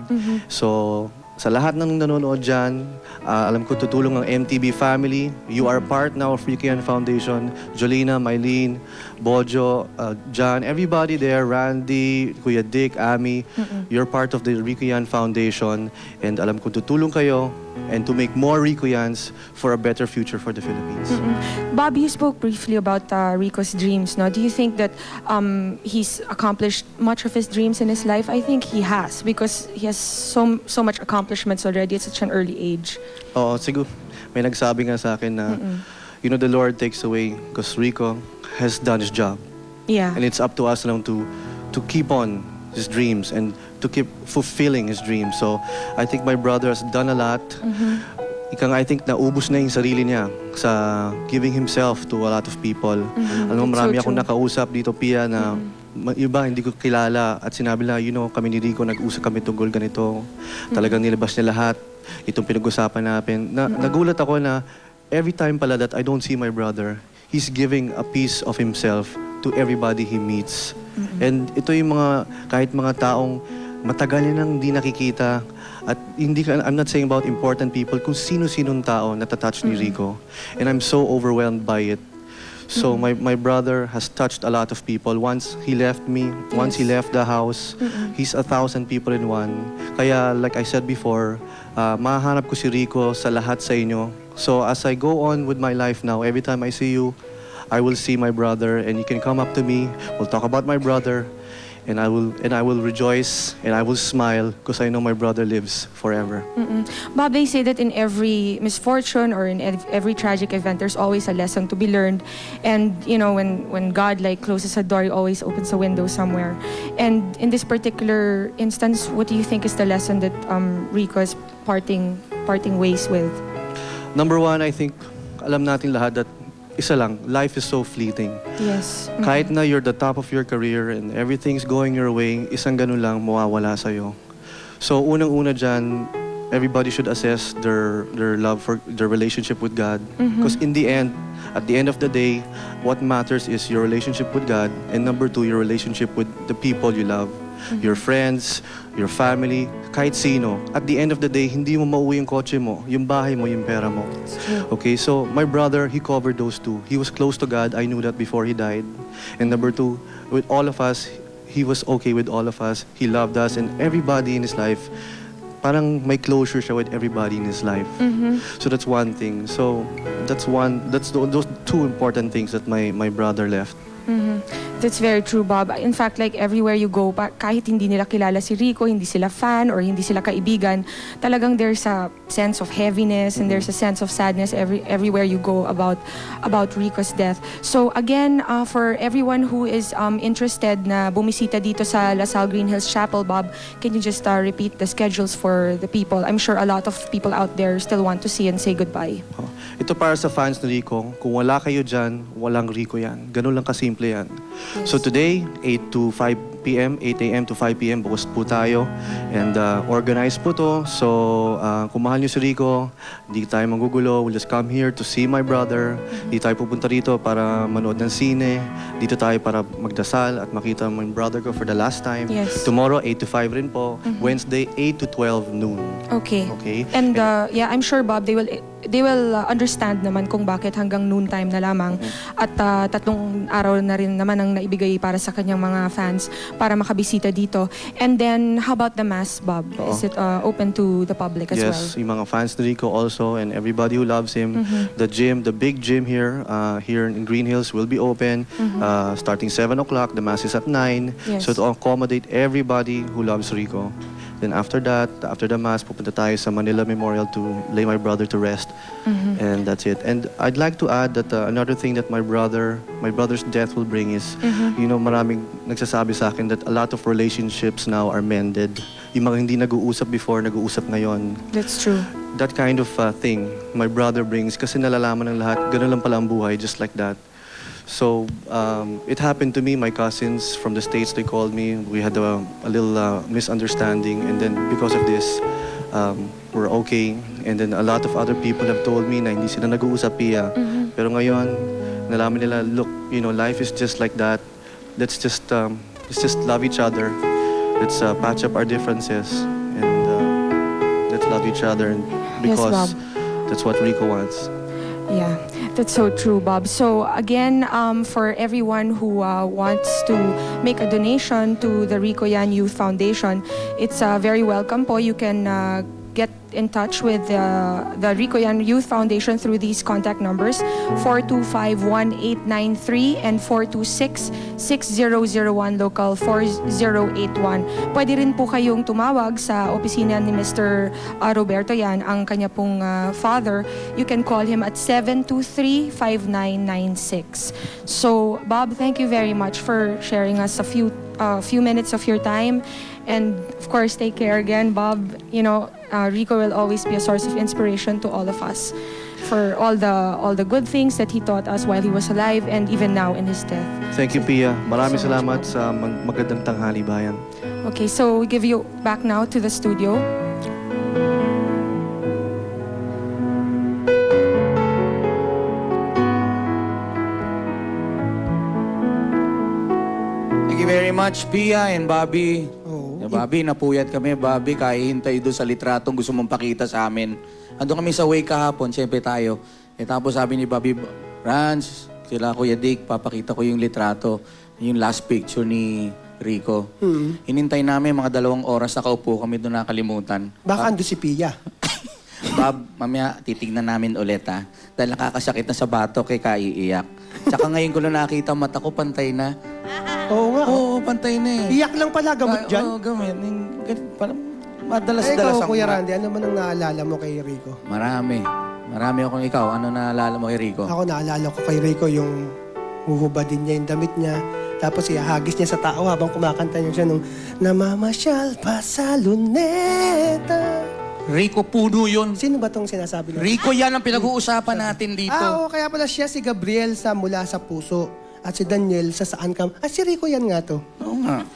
So, sa lahat ng nanonood dyan, alam ko tutulong ang MTV family. You are part now of Rico Yan Foundation. Jolina, Mylene, Bojo, John, everybody there, Randy, Kuya Dick, Ami, you're part of the Rico Yan Foundation. And alam ko tutulong kayo and to make more Rico Yans for a better future for the Philippines. Bob, you spoke briefly about Rico's dreams. No? Do you think that he's accomplished much of his dreams in his life? I think he has, because he has so much accomplishments already at such an early age. Oo, siguro may nagsabi nga sa akin na, you know, the Lord takes away because Rico has done his job. Yeah. And it's up to us now to keep on his dreams and to keep fulfilling his dreams. So, I think my brother has done a lot. Ika nga, I think naubos na yung sarili niya sa giving himself to a lot of people. Alam mo, marami akong nakausap dito, Pia, na iba hindi ko kilala at sinabi na, you know, kami ni Rico, nag-usap kami tungkol ganito. Talagang nilabas niya lahat. Itong pinag-usapan natin. Nagulat ako na every time pala that I don't see my brother, he's giving a piece of himself to everybody he meets. And ito yung mga, kahit mga taong matagal nang hindi nakikita, at hindi ka, I'm not saying about important people, kung sino-sinong tao natatouch ni Rico. And I'm so overwhelmed by it. So my brother has touched a lot of people. Once he left me, once he left the house, he's 1,000 people in one. Kaya like I said before, mahanap ko si Rico sa lahat sa inyo. So as I go on with my life now, every time I see you, I will see my brother and you can come up to me, we'll talk about my brother, and I will rejoice and I will smile because I know my brother lives forever. Bob, they say that in every misfortune or in every tragic event, there's always a lesson to be learned. And you know, when God like closes a door, He always opens a window somewhere. And in this particular instance, what do you think is the lesson that Rico is parting ways with? Number one, I think alam natin lahat that isa lang, life is so fleeting. Yes. Kahit na you're the top of your career and everything's going your way, isang ganun lang mawawala sa'yo. So unang-una dyan, everybody should assess their love for their relationship with God. Because in the end, at the end of the day, what matters is your relationship with God, and number two, your relationship with the people you love. Your friends, your family, kahit sino. At the end of the day, hindi mo mauwi yung kotse mo, yung bahay mo, yung pera mo. Okay, so my brother, he covered those two. He was close to God. I knew that before he died. And number two, with all of us, he was okay with all of us. He loved us and everybody in his life. Parang may closure siya with everybody in his life. So that's one thing. So that's those two important things that my brother left. That's very true, Bob. In fact, like everywhere you go, kahit hindi nila kilala si Rico, hindi sila fan or hindi sila kaibigan, talagang there's a sense of heaviness and there's a sense of sadness everywhere you go about Rico's death. So again, for everyone who is interested na bumisita dito sa LaSalle Green Hills Chapel, Bob, can you just repeat the schedules for the people? I'm sure a lot of people out there still want to see and say goodbye. Ito para sa fans ni Rico, kung wala kayo dyan, walang Rico yan. Ganun lang kasimple yan. So today, 8 to 5 p.m., 8 a.m. to 5 p.m. bukas po tayo. And organized po to. So kung mahal nyo si Rico, hindi tayo magugulo. We'll just come here to see my brother. Hindi tayo pupunta rito para manood ng sine. Dito tayo para magdasal at makita my brother ko for the last time. Yes. Tomorrow, 8 to 5 rin po. Wednesday, 8 to 12 noon. Okay. Okay? And yeah, I'm sure, Bob, they will understand naman kung bakit hanggang noon time na lamang at 3 araw na rin naman ang naibigay para sa kanyang mga fans. para makabisita dito. And then, how about the Mass, Bob? Is it open to the public as well? Yes, yung mga fans ni Rico also and everybody who loves him. The gym, the big gym here in Green Hills will be open starting 7 o'clock. The Mass is at 9. Yes. So to accommodate everybody who loves Rico. Then after that, after the Mass, pupunta tayo sa Manila Memorial to lay my brother to rest. And that's it. And I'd like to add that another thing that my brother's death will bring is, you know, maraming nagsasabi sa akin that a lot of relationships now are mended. Yung mga hindi nag-uusap before, nag-uusap ngayon. That's true. That kind of thing my brother brings kasi nalalaman ng lahat, ganun lang pala ang buhay, just like that. So it happened to me, my cousins from the States, they called me. We had a little misunderstanding and then because of this, we're okay. And then a lot of other people have told me na hindi sila nag-uusap, Pia. Pero ngayon, nalaman nila, look, you know, life is just like that. Let's just love each other. Let's patch up our differences and let's love each other because that's what Rico wants. Yeah, that's so true, Bob. So again, for everyone who wants to make a donation to the Rico Yan Youth Foundation, it's very welcome po. You can get in touch with the Rico Yan Youth Foundation through these contact numbers, 425-1893 and 426-6001, local 4081. Pwede rin po kayong tumawag sa opisina ni Mr. Roberto Yan, ang kanya pong father. You can call him at 723-5996. So, Bob, thank you very much for sharing us a few minutes of your time. And of course, take care again, Bob. You know, Rico will always be a source of inspiration to all of us for all the good things that he taught us while he was alive and even now in his death. Thank you, Pia. Maraming salamat sa magandang tanghali, bayan. Okay, so we give you back now to the studio. Thank you very much, Pia and Bobby. Bobby, napuyat kami. Bobby, kahihintay doon sa litratong gusto mong pakita sa amin. Andun kami sa way kahapon, siyempre tayo. Tapos sabi ni Bobby, Franz, sila Kuya Dick, papakita ko yung litrato. Yung last picture ni Rico. Hinintay namin mga 2 oras, nakaupo kami doon, nakalimutan. Baka ando si Pia. Bob, mamaya titignan namin ulit ha. Dahil nakakasakit na sa bato kay kaiiyak. Tsaka ngayon ko lang nakita mata ko, pantay na. Oo nga. Oo, pantay na eh. Iyak lang pala, gamot dyan. Oo, gamit. Parang Ay, madalas-dalas ikaw, ang... Kuya Randy, ano man ang naalala mo kay Rico? Marami. Marami akong ikaw. Ano naalala mo kay Rico? Ako naalala ko kay Rico yung huhubadin niya yung damit niya. Tapos ihahagis niya sa tao habang kumakanta niya siya nung namamasyal pa sa luneta. Rico Puno yun. Sino ba tong sinasabi niya? Rico yan ang pinag-uusapan natin dito. Oo, kaya pala siya si Gabriel sa Mula sa Puso. At si Daniel sa Saan Ka... At si Rico yan nga to. Oo nga.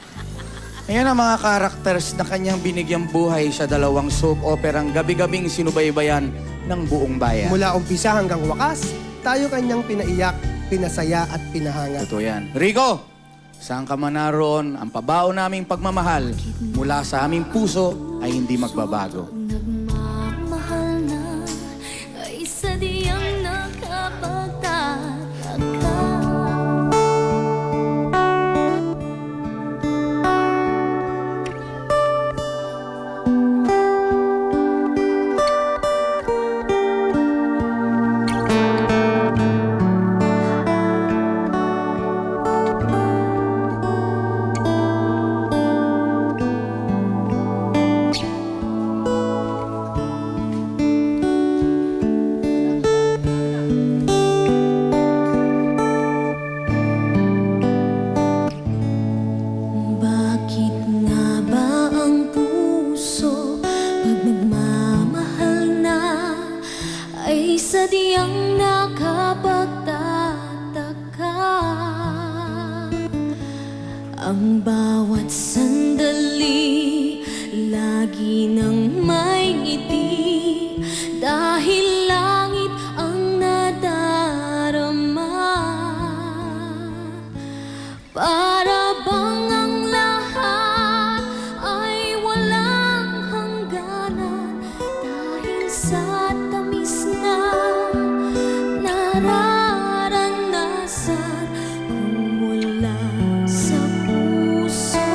Ayan ang mga characters na kanyang binigyang buhay sa 2 soap operang gabi-gabing sinubaybayan ng buong bayan. Mula umpisa hanggang wakas, tayo kanyang pinaiyak, pinasaya at pinahanga. Totoo yan. Rico, saan ka man naroon, ang pabao naming pagmamahal mula sa aming puso ay hindi magbabago. Nagmamahal na ay sadyang nakapagtataka. Bakit nga ba ang puso pag nagmamahal na ay sadyang nakapagtataka? Ang bawat sandali lagi nang may ngiti dahil langit ang nadarama. Para bang ang lahat ay walang hangganan dahil sa tamis na nararanasan kung mula sa puso.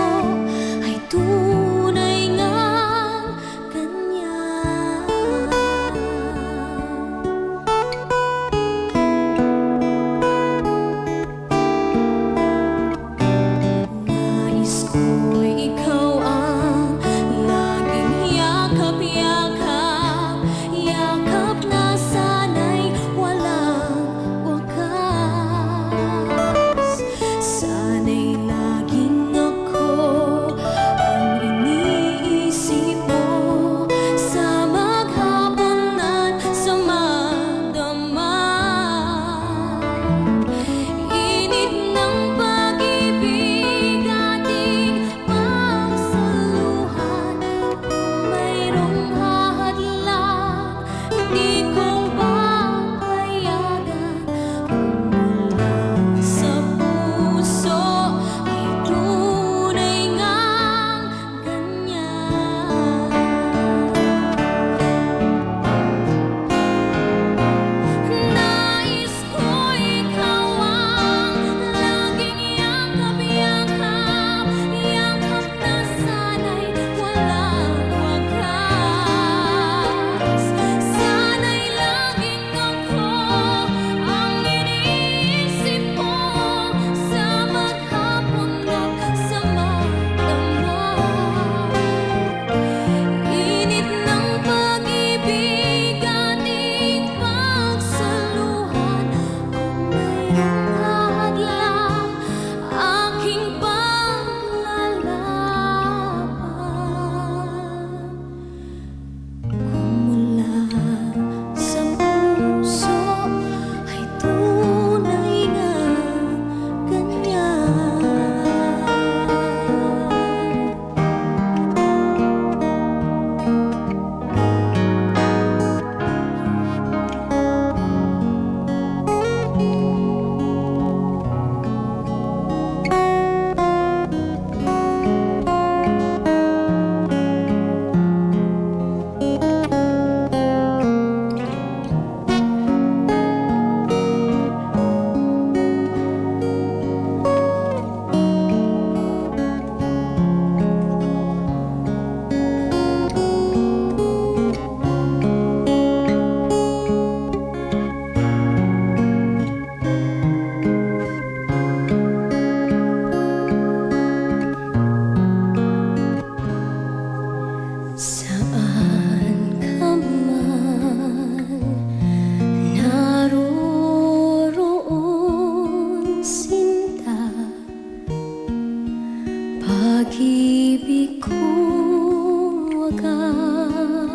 pag-ibig kong wagas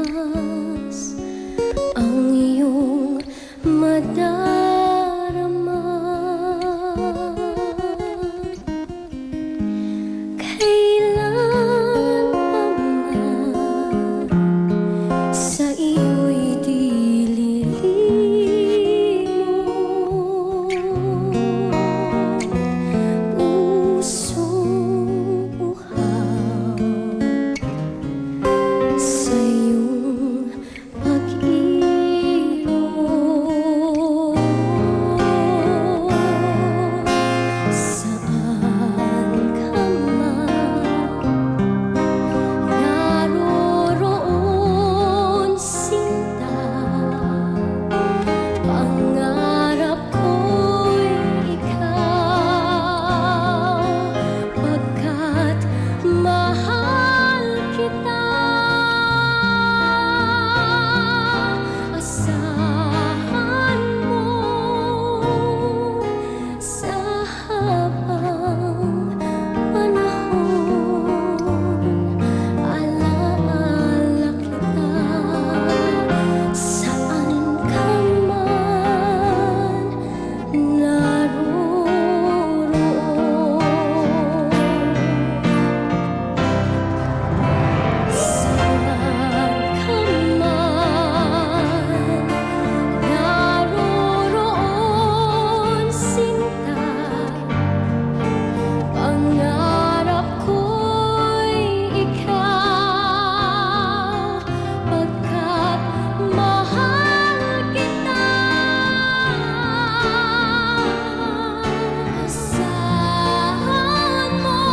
ang iyong madarama. Kailan pa man sa iyo'y dililimo, pusong uhaw sa iyong pag-ibig. Saan ka man naroroon, sinta, pangarap ko'y ikaw, pagkat mahal kita. Asahan mo sa habang panahon, alaala kita. Saan ka man naroroon. Saan ka man naroroon, sinta, pangarap ko'y ikaw, pagkat mahal kita. Asahan mo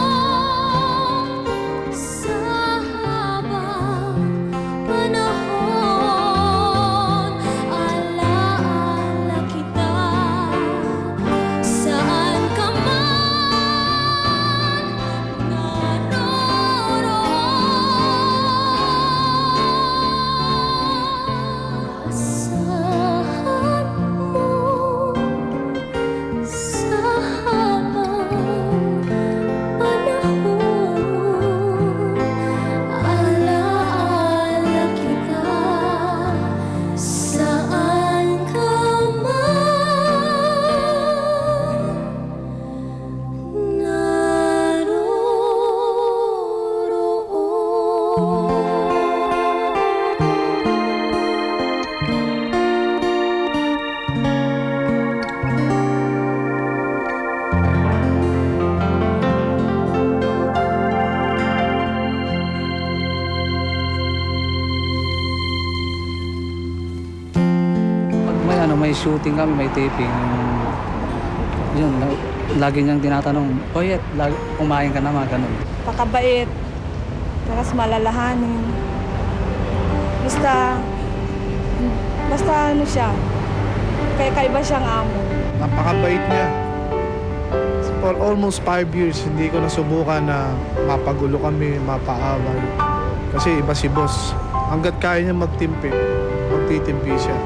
sa habang panahon, alaala kita. Saan ka man naroroon. Asahan mo sa habang panahon, alaala kita. Saan ka man Pag may shooting kami, may taping, yun, lagi niyang tinatanong, Oyet, kumain ka naman, ganun. Pakabait, tapos malalahanin. Basta ano siya, kaiba siyang amo. Napakabait niya. For almost 5 years, hindi ko nasubukan na mapagulo kami, mapaaway. Kasi iba si boss. Hanggat kaya niya magtimpi, magtitimpi siya.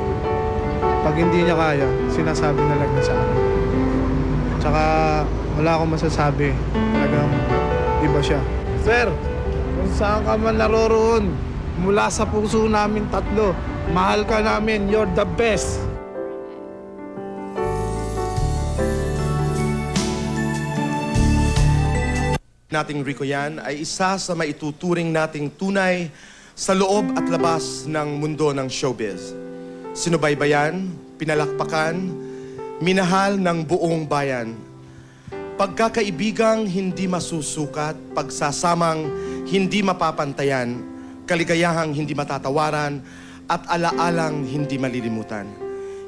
Pag hindi niya kaya, sinasabi na lang niya sa akin. Tsaka wala akong masasabi. Talagang iba siya. Sir, kung saan ka man naroroon, mula sa puso namin tatlo, mahal ka namin, you're the best. Nating Rico yan ay isa sa maituturing nating tunay sa loob at labas ng mundo ng showbiz. Sinubaybayan, pinalakpakan, minahal ng buong bayan. Pagkakaibigang hindi masusukat, pagsasamang hindi mapapantayan, kaligayahang hindi matatawaran, at alaalang hindi malilimutan.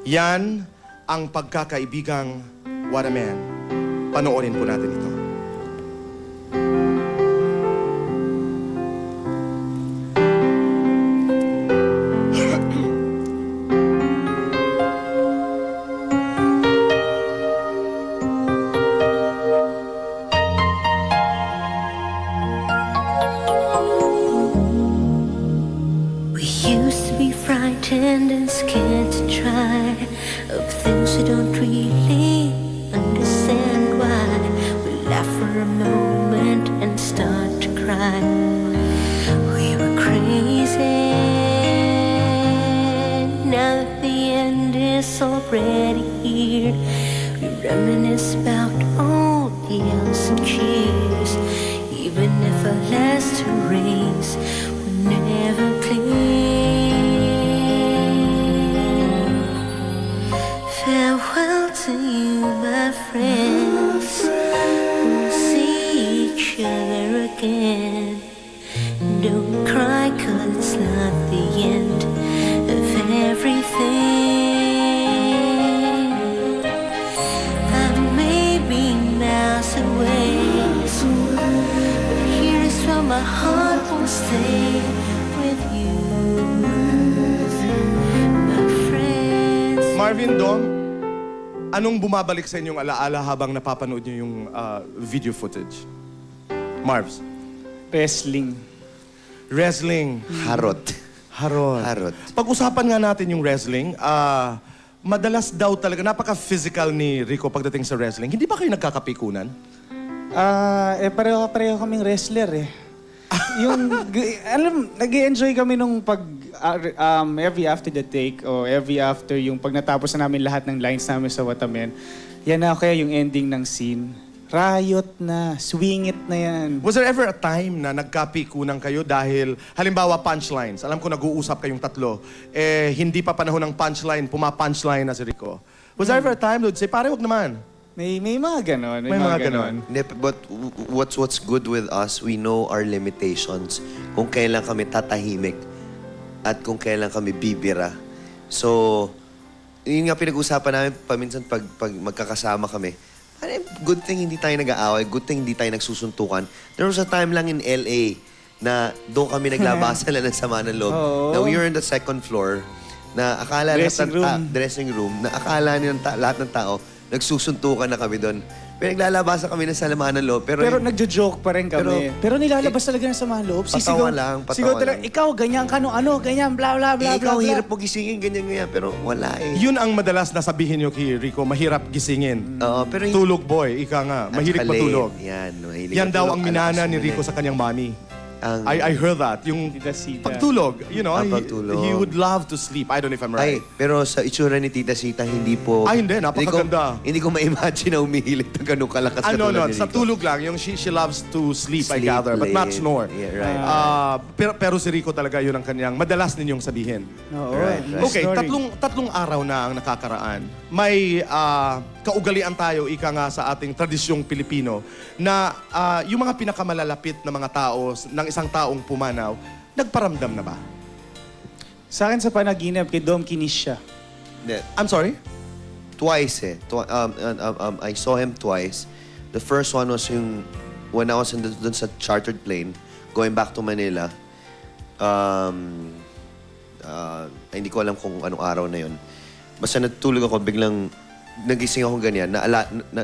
Yan ang pagkakaibigang What a Man. Panoorin po natin ito. frightened and scared to try of things we don't really understand why we already here. We reminisce about all the yells and cheers, even if our last two rings were never clear. Farewell to you, my friends. We'll see each other again. Don't cry, 'cause it's not the end of everything. I may be miles away, but here is where my heart will stay with you, my friends. Marvin, Dom, anong bumabalik sa inyong alaala habang napapanood niyo yung video footage? Marvs? Wrestling. Wrestling. Harot. Harot. Pag-usapan nga natin yung wrestling, madalas daw talaga, napaka-physical ni Rico pagdating sa wrestling. Hindi ba kayo nagkakapikunan? Pareho kaming wrestler eh. Nag-i-enjoy kami nung every after the take o every after yung pag natapos na namin lahat ng lines namin sa Watamen, yan na kaya yung ending ng scene. Riot na, swing it na yan. Was there ever a time na nagkapikunan kayo dahil, halimbawa, punchlines? Alam ko nag-uusap kayong tatlo. Hindi pa panahon ng punchline, puma-punchline na si Rico. Was there ever a time, Lud, say, pare, wag naman. May mga ganon. May mga ganon. But what's good with us, we know our limitations. Kung kailan kami tatahimik at kung kailan kami bibira. So, yun nga pinag-usapan namin paminsan pag magkakasama kami. Good thing hindi tayo nag-aaway, good thing hindi tayo nagsusuntukan. There was a time lang in LA na doon kami naglabasan lang ng sama ng loob. Na we were in the second floor, na akala dressing room, na akala niyo lahat ng tao, nagsusuntukan na kami doon. Pero naglalabasan kami ng sama ng loob. Pero nagjo-joke pa rin kami. Pero nilalabas talaga ng sama ng loob. Patawa lang. Ikaw, ganyan ka, ganyan, bla bla bla. Ikaw, hirap mo gisingin, ganyan. Pero wala eh. Yun ang madalas na sabihin nyo kay Rico, mahirap gisingin. Pero tulog boy, ika nga. Mahilig matulog. Mahilig Yan daw matulog. ang minana ni Rico sa kanyang mami. I heard that. Yung pagtulog, you know, he would love to sleep. I don't know if I'm right. Pero sa itsura ni Tita Sita, hindi po... hindi. Napakaganda. Hindi ko ma-imagine na umihilig ng ganun kalakas na tulad ni Rico. Sa tulog lang. Yung she loves to sleep, I gather. But not snore. Yeah, right. Pero si Rico talaga yun ang kanyang madalas ninyong sabihin. Right. Okay, tatlong araw na ang nakakaraan. May kaugalian tayo, ika nga sa ating tradisyong Pilipino, na yung mga pinakamalalapit na mga tao ng isang taong pumanaw, nagparamdam na ba? Sa akin sa panaginip, kay Dom kinis siya. I'm sorry? Twice eh. I saw him twice. The first one was yung when I was dun sa chartered plane, going back to Manila. Hindi ko alam kung anong araw na yun. Basta natulog ako, biglang nagising ako ganyan.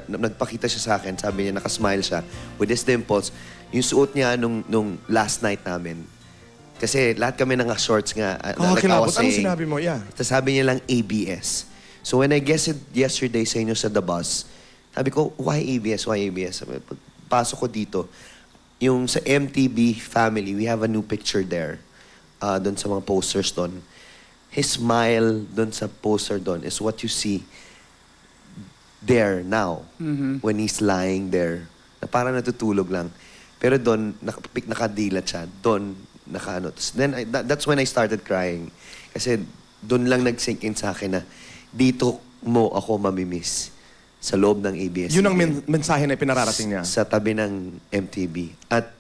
Nagpakita siya sa akin, sabi niya, nakasmile siya with his dimples. Yung suot niya nung last night namin. Kasi lahat kami naka-shorts nga. Kilabot. Anong sinabi mo? Yeah. Tapos sabi niya lang ABS. So when I guessed it yesterday sa inyo sa The Bus, sabi ko, why ABS? Why ABS? Pasok ko dito. Yung sa MTV family, we have a new picture there. Doon sa mga posters doon. His smile doon sa poster doon is what you see there now. When he's lying there. Na parang natutulog lang. Pero doon, nakadilat siya. Doon, nakaano. Then, that's when I started crying. Kasi doon lang nag-sink in sa akin na dito mo ako mamimiss sa loob ng ABS. Yun ang mensahe na pinararating niya? Sa tabi ng MTV. At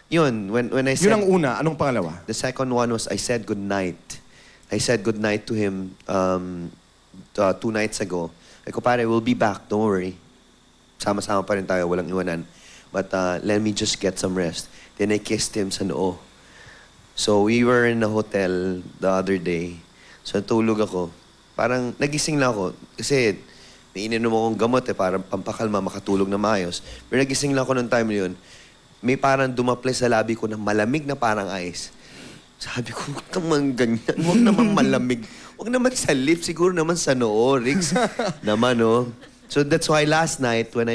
yun, when I said... Yun ang una. Anong pangalawa? The second one was I said goodnight. I said goodnight to him 2 nights ago. Ay ko, pare, we'll be back. Don't worry. Sama-sama pa rin tayo. Walang iwanan. But let me just get some rest. Then I kissed him sa noo. So we were in a hotel the other day. So tulog ako. Parang nagising lang ako. Kasi may ininom akong gamot para pampakalma, makatulog na maayos. Pero nagising lang ako nung time na yun. May parang dumaples sa labi ko na malamig na parang ice. Sabi ko, huwag naman ganyan. Huwag naman malamig. Huwag naman sa lips. Siguro naman sa noo, Rix. Naman, oh. So that's why last night, when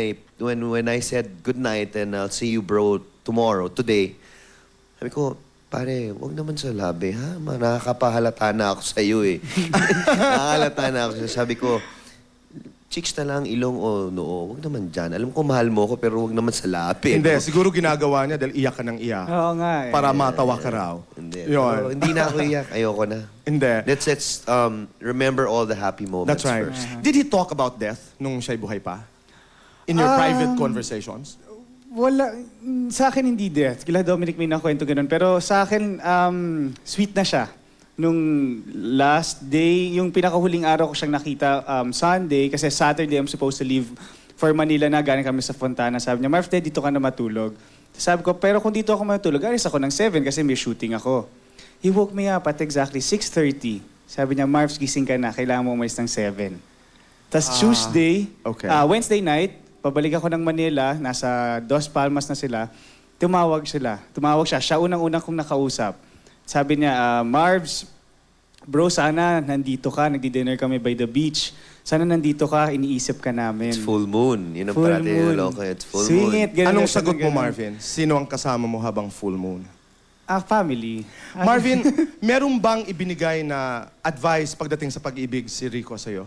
I said good night and I'll see you bro tomorrow, today, sabi ko, pare, wag naman sa labi, ha? Nakakapahalata na ako sa iyo eh. Nakahalata na ako. Sabi ko, chicks na lang, ilong o noo. Wag naman dyan. Alam ko mahal mo ako, pero wag naman sa labi. Hindi, siguro ginagawa niya dahil iyak ka ng iyak. Oo nga eh. Para matawa ka raw. Hindi. Yun. Pero hindi na ako iyak. Ayoko na. Hindi. Let's remember all the happy moments That's right. first. Did he talk about death nung siya'y buhay pa? In your private conversations? Wala, sa akin hindi death. Kila Dominic may nakwento ganun. Pero sa akin, sweet na siya. Nung last day, yung pinakahuling araw ko siyang nakita Sunday, kasi Saturday I'm supposed to leave for Manila na, galing kami sa Fontana. Sabi niya, Marv, dito ka na matulog. Sabi ko, pero kung dito ako matulog, alis ako ng 7 kasi may shooting ako. He woke me up at exactly 6:30. Sabi niya, Marv, gising ka na, kailangan mo umalis ng 7. Tapos Tuesday, Wednesday night, pabalik ako ng Manila, nasa Dos Palmas na sila, tumawag siya. Siya unang-unang kong nakausap. Sabi niya, Marvs, bro, sana nandito ka, nagdi-dinner kami by the beach. Sana nandito ka, iniisip ka namin. It's full moon. Yun ang Full parati moon. niloko. It's full Swing moon. it, ganun Anong na siya sagot ng mo, ganun. Marvin? Sino ang kasama mo habang full moon? Family. Marvin, meron bang ibinigay na advice pagdating sa pag-ibig si Rico sa'yo?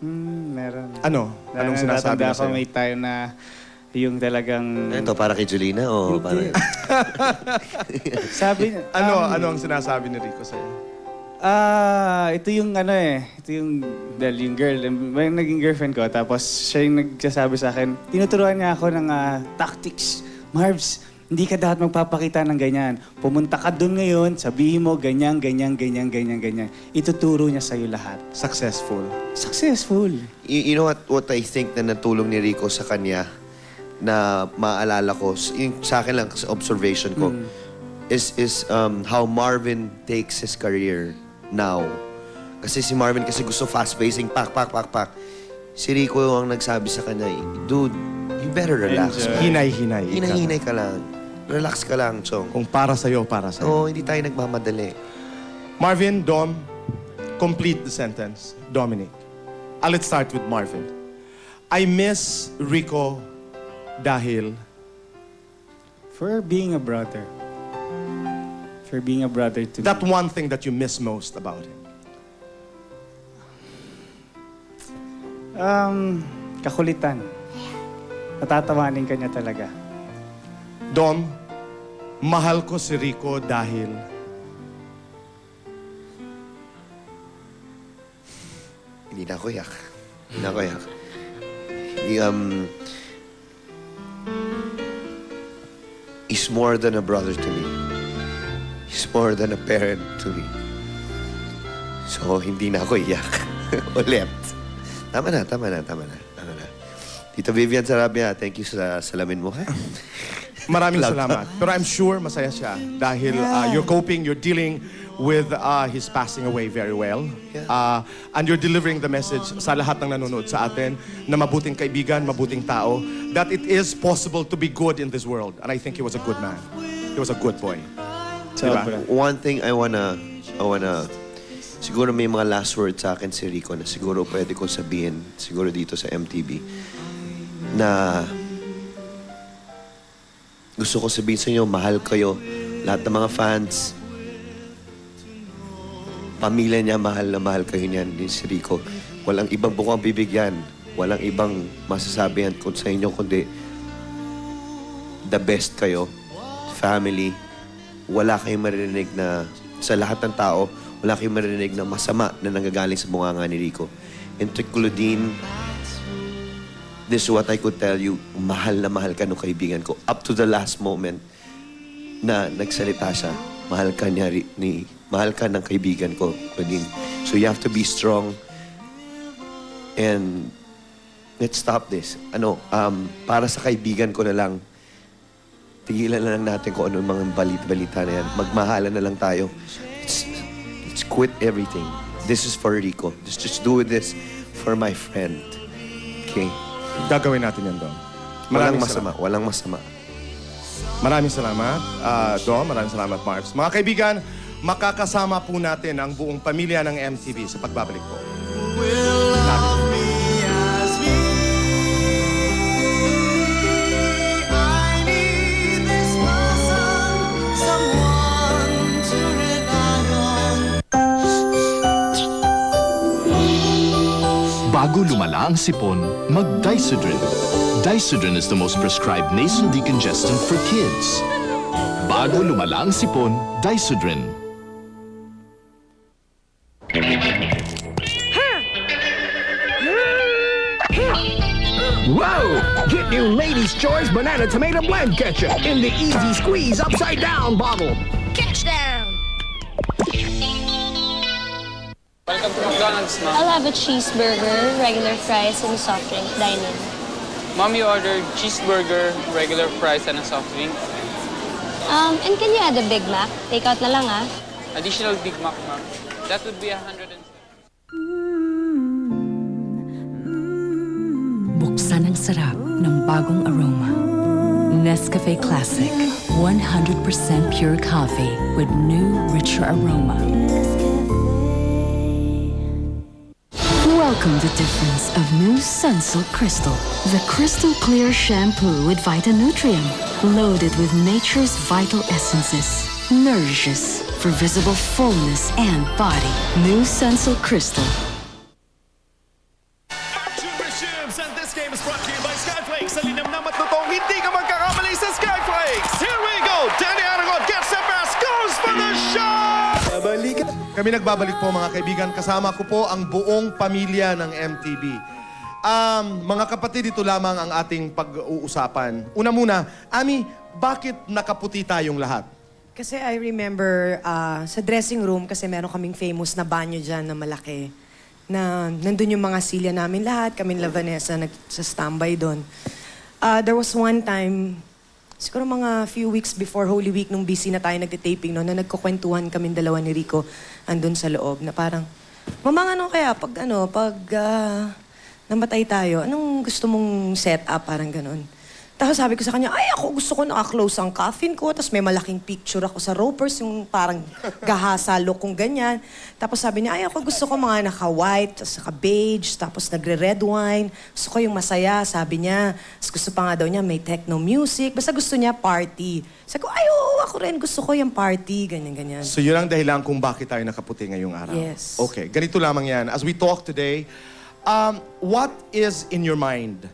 Meron. Ano? Anong sinasabi niya Natanda ko sa'yo? may time na yung talagang... Ito, para kay Julina o para... Sabi niya... Ano ang sinasabi ni Rico sa'yo? Ito yung ito yung, dahil yung girl, may naging girlfriend ko, tapos siya yung nagsasabi sa akin, tinuturuan niya ako ng tactics. Marvs, hindi ka dapat magpapakita ng ganyan. Pumunta ka doon ngayon, sabihin mo ganyan. Ituturo niya sa'yo lahat. Successful. Successful. You know what I think na natulong ni Rico sa kanya na maalala ko, yung sa akin lang sa observation ko, is how Marvin takes his career now. Kasi si Marvin kasi gusto fast-pacing, pak. Si Rico ang nagsabi sa kanya, dude, you better relax. Hinay-hinay. Hinay-hinay ka lang. Relax ka lang, Chong. Kung para sa'yo, para sa'yo. Oo, hindi tayo nagmamadali. Marvin, Dom, complete the sentence. Dominic. Let's start with Marvin. I miss Rico dahil... For being a brother. For being a brother to That me. one thing that you miss most about him. Kakulitan. Natatawanin ka niya talaga. Dom, mahal ko si Rico dahil... Hindi na ako yak. He's more than a brother to me. He's more than a parent to me. So, hindi na ako iyak. Ulit. Tama na. Tito Vivian Sarabia, thank you sa salamin mo, ha? Maraming salamat. Pero I'm sure masaya siya dahil you're coping, you're dealing with his passing away very well. And you're delivering the message sa lahat ng nanonood sa atin na mabuting kaibigan, mabuting tao, that it is possible to be good in this world. And I think he was a good man. He was a good boy. Diba? One thing I wanna, siguro may mga last words sa akin si Rico na siguro pwede kong sabihin, siguro dito sa MTV, na gusto ko sabihin sa inyo, mahal kayo, lahat ng mga fans, pamilya niya, mahal na mahal kayo niyan, din si Rico. Walang ibang bukang bibigyan, walang ibang masasabihan sa inyo, kundi the best kayo, family. Wala kayong marinig na, sa lahat ng tao, wala kayong marinig na masama na nanggagaling sa bunganga ni Rico. And to Claudine, this is what I could tell you, mahal na mahal ka nung kaibigan ko. Up to the last moment na nagsalita siya, mahal ka niya, mahal ka ng kaibigan ko, Claudine. So you have to be strong. And let's stop this. Para sa kaibigan ko na lang, tigilan na lang natin kung ano mga balita na yan. Magmahalan na lang tayo. Let's quit everything. This is for Rico. Let's just do this for my friend. Okay? Gagawin natin yan, Dom. Walang masama. Maraming salamat, Dom. Maraming salamat, Marvs. Mga kaibigan, makakasama po natin ang buong pamilya ng MTV sa pagbabalik po. Someone lumala ang sipon, mag-Dysodrin. Dysodrin is the most prescribed nasal decongestant for kids. Bago lumala ang sipon, Dysodrin. Whoa! Get new Ladies' Choice Banana Tomato Blend Ketchup in the Easy Squeeze Upside Down bottle. Catch down! Welcome to McDonald's, ma'am. I'll have a cheeseburger, regular fries, and a soft drink. Dine in. Ma'am, you ordered cheeseburger, regular fries, and a soft drink. And can you add a Big Mac? Take out na lang, ah. Additional Big Mac, ma'am. That would be 107. Buksan ang sarap ng bagong aroma. Nescafe Classic. 100% pure coffee with new, richer aroma. Welcome the difference of new Sunsilk Crystal. The crystal clear shampoo with Vitanutrium. Loaded with nature's vital essences. Nourishes for visible fullness and body. New Sunsilk Crystal. And this game is brought to you by Skyflakes. Sa linam na matutong, hindi ka magkakamali sa Skyflakes. Here we go. Danny Aragon gets the pass, goes for the shot! Kami nagbabalik po mga kaibigan. Kasama ko po ang buong pamilya ng MTV. Mga kapatid, ito lamang ang ating pag-uusapan. Una muna, Ami, bakit nakaputi tayong lahat? Kasi I remember sa dressing room, kasi meron kaming famous na banyo dyan na malaki. Na nandun yung mga silya namin lahat, kami la Vanessa sa standby doon. There was one time, siguro mga few weeks before Holy Week, nung busy na tayo nagtitaping noon, na nagkukwentuhan kami dalawa ni Rico andun sa loob, na parang, Mamang, ano kaya, pag namatay tayo, anong gusto mong set up, parang ganun. Tapos sabi ko sa kanya, ay ako gusto ko naka-close ang coffin ko, tapos may malaking picture ako sa ropers, yung parang gahasalo kong ganyan. Tapos sabi niya, ay ako gusto ko mga naka-white, tapos naka-beige, tapos nagre-red wine. Gusto ko yung masaya, sabi niya. Tapos gusto pa nga daw niya, may techno music. Basta gusto niya party. Sabi ko, ay oo, ako rin gusto ko yung party, ganyan-ganyan. So yun ang dahilan kung bakit tayo nakaputi ngayong araw. Yes. Okay, ganito lamang yan. As we talk today, what is in your mind?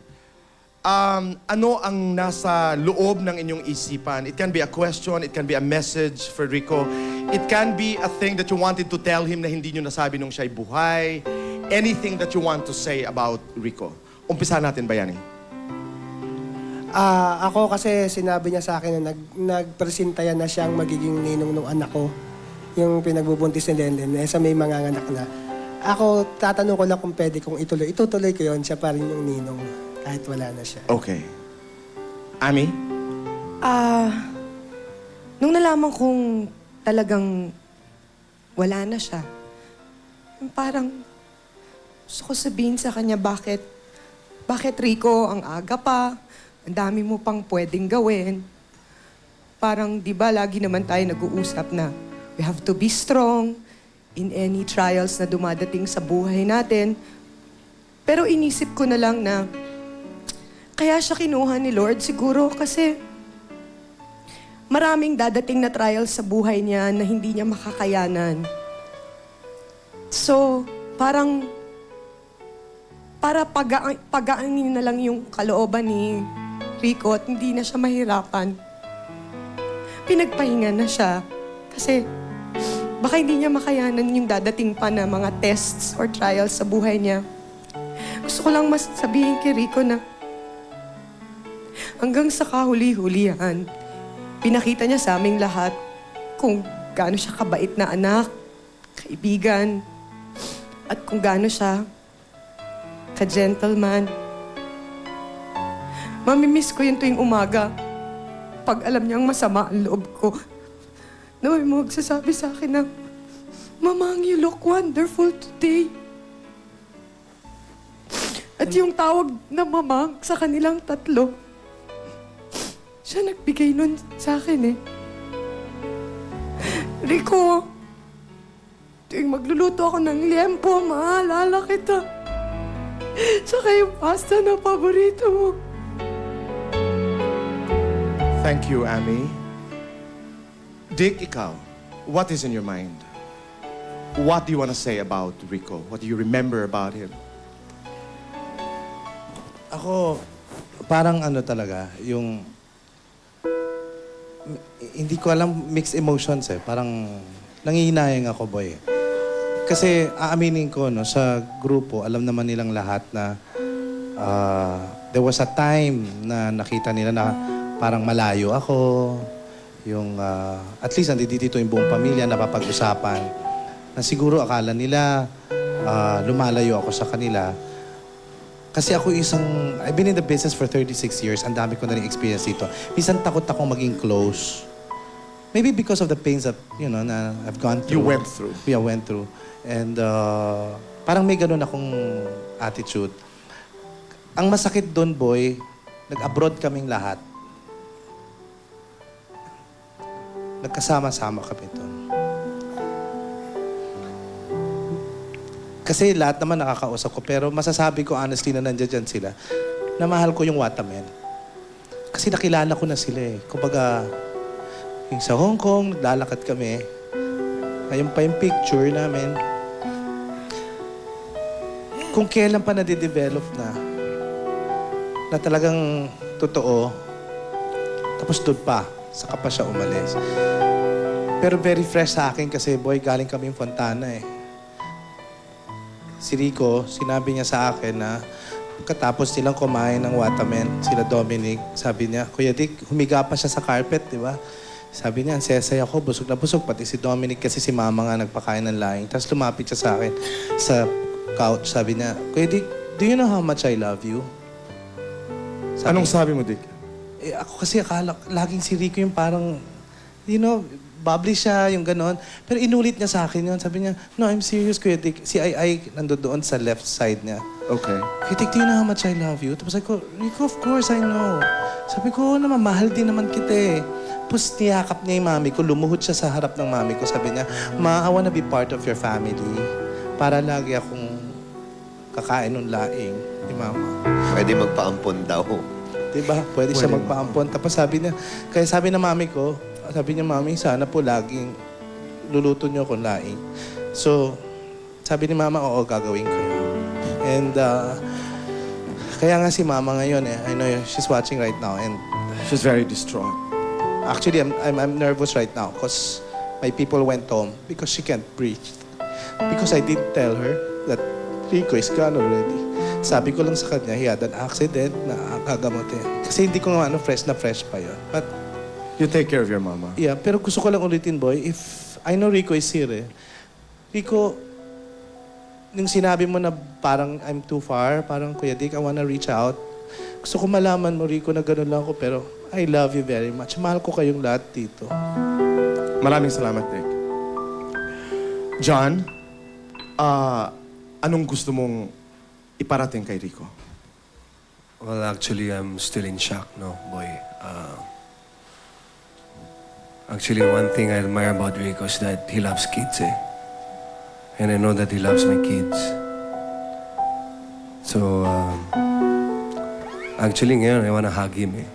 Ano ang nasa loob ng inyong isipan? It can be a question, it can be a message for Rico. It can be a thing that you wanted to tell him na hindi nyo nasabi nung siya'y buhay. Anything that you want to say about Rico. Umpisa natin, Bayani. Ako kasi sinabi niya sa akin na nagpresentayan na siyang magiging ninong ng anak ko. Yung pinagbubuntis ni Lenlen, sa may manganganak na. Ako, tatanong ko lang kung pwede kong ituloy. Itutuloy ko yun, siya pa rin yung ninong. Kahit wala na siya. Okay. Ami? Nung nalaman kong talagang wala na siya, parang gusto ko sabihin sa kanya, bakit Rico, ang aga pa, ang dami mo pang pwedeng gawin. Parang, di ba, lagi naman tayo nag-uusap na we have to be strong in any trials na dumadating sa buhay natin. Pero inisip ko na lang na kaya siya kinuha ni Lord siguro kasi maraming dadating na trials sa buhay niya na hindi niya makakayanan. So, parang para pagaanin na lang yung kalooban ni Rico at hindi na siya mahirapan. Pinagpahinga na siya kasi baka hindi niya makayanan yung dadating pa na mga tests or trials sa buhay niya. Gusto ko lang sabihin kay Rico na hanggang sa kahuli-hulihan, pinakita niya sa aming lahat kung gaano siya kabait na anak, kaibigan, at kung gaano siya ka-gentleman. Mamimiss ko yun tuwing umaga. Pag alam niyang masama ang loob ko, na may magsasabi sa akin na, Mamang, you look wonderful today. At yung tawag na Mamang sa kanilang tatlo, siya nagbigay nun sa akin eh. Rico, tuwing magluluto ako ng liempo, maalala kita. Saka yung pasta na paborito mo. Thank you, Ami. Dick, ikaw, what is in your mind? What do you want to say about Rico? What do you remember about him? Ako, parang ano talaga, yung... Hindi ko alam, mixed emotions eh. Parang nangihinayang ako, boy. Kasi aaminin ko, no, sa grupo, alam naman nilang lahat na there was a time na nakita nila na parang malayo ako. Yung, at least nandito yung buong pamilya, napapag-usapan. Na siguro akala nila lumalayo ako sa kanila. Kasi ako I've been in the business for 36 years. Ang dami ko na rin experience dito. Minsan takot akong maging close. Maybe because of the pains that, you know, na I've gone through. You went through. Yeah, went through. And parang may ganun akong attitude. Ang masakit doon, boy, nag-abroad kaming lahat. Nagkasama-sama kami doon. Kasi lahat naman nakakausap ko, pero masasabi ko honestly na nandiyan dyan sila, na mahal ko yung Watamen. Kasi nakilala ko na sila eh. Kumbaga, yung sa Hong Kong, naglalakad kami. Ngayon pa yung picture namin. Kung kailan pa nade-develop na talagang totoo, tapos doon pa, saka pa siya umalis. Pero very fresh sa akin kasi, boy, galing kami yung Fontana eh. Si Rico, sinabi niya sa akin na pagkatapos nilang kumain ng Watamen, sila Dominic, sabi niya, Kuya Dick, humiga pa siya sa carpet, di ba? Sabi niya, sesay ako, busog na busog, pati si Dominic kasi si Mama nga nagpakain ng laing. Tapos lumapit siya sa akin sa couch, sabi niya, Kuya Dick, do you know how much I love you? Anong sabi mo, Dick? Eh, ako kasi akala, laging si Rico yung parang, you know, bubbly siya, yung ganon. Pero inulit niya sa akin yun. Sabi niya, no, I'm serious, Kuya Dick. Si Ai nandun doon sa left side niya. Okay. Kuya Dick, do you know how much I love you? Tapos ako, Rico, of course I know. Sabi ko, naman, mahal din naman kita eh. Tapos niyakap niya yung mami ko, lumuhod siya sa harap ng mami ko. Sabi niya, Ma, I wanna be part of your family. Para lagi akong kakain ng laing ni Mama. Pwede magpaampon daw. Diba? Pwede siya magpaampon. Tapos sabi niya, kaya sabi ng mami ko, sabi niya, Mami, sana po laging luluto niyo akong laing. So, sabi ni Mama, oo, gagawin ko yun. And kaya nga si Mama ngayon eh, I know she's watching right now and she's very distraught. Actually, I'm nervous right now because my people went home because she can't breathe. Because I didn't tell her that Rico is gone already. Sabi ko lang sa kanya, he had an accident na gagamutin. Kasi hindi ko nga fresh na fresh pa yun. But you take care of your mama. Yeah, pero gusto ko lang ulitin, boy, if I know Rico is here eh. Rico, yung sinabi mo na parang I'm too far, parang Kuya Dick, I wanna reach out. Gusto ko malaman mo, Rico, na gano'n lang ako, pero I love you very much. Mahal ko kayong lahat dito. Maraming salamat, Dick. John, anong gusto mong iparating kay Rico? Well, actually, I'm still in shock, no, boy. Actually, one thing I admire about Rico is that he loves kids, eh. And I know that he loves my kids. So, actually ngayon, I wanna hug him, eh.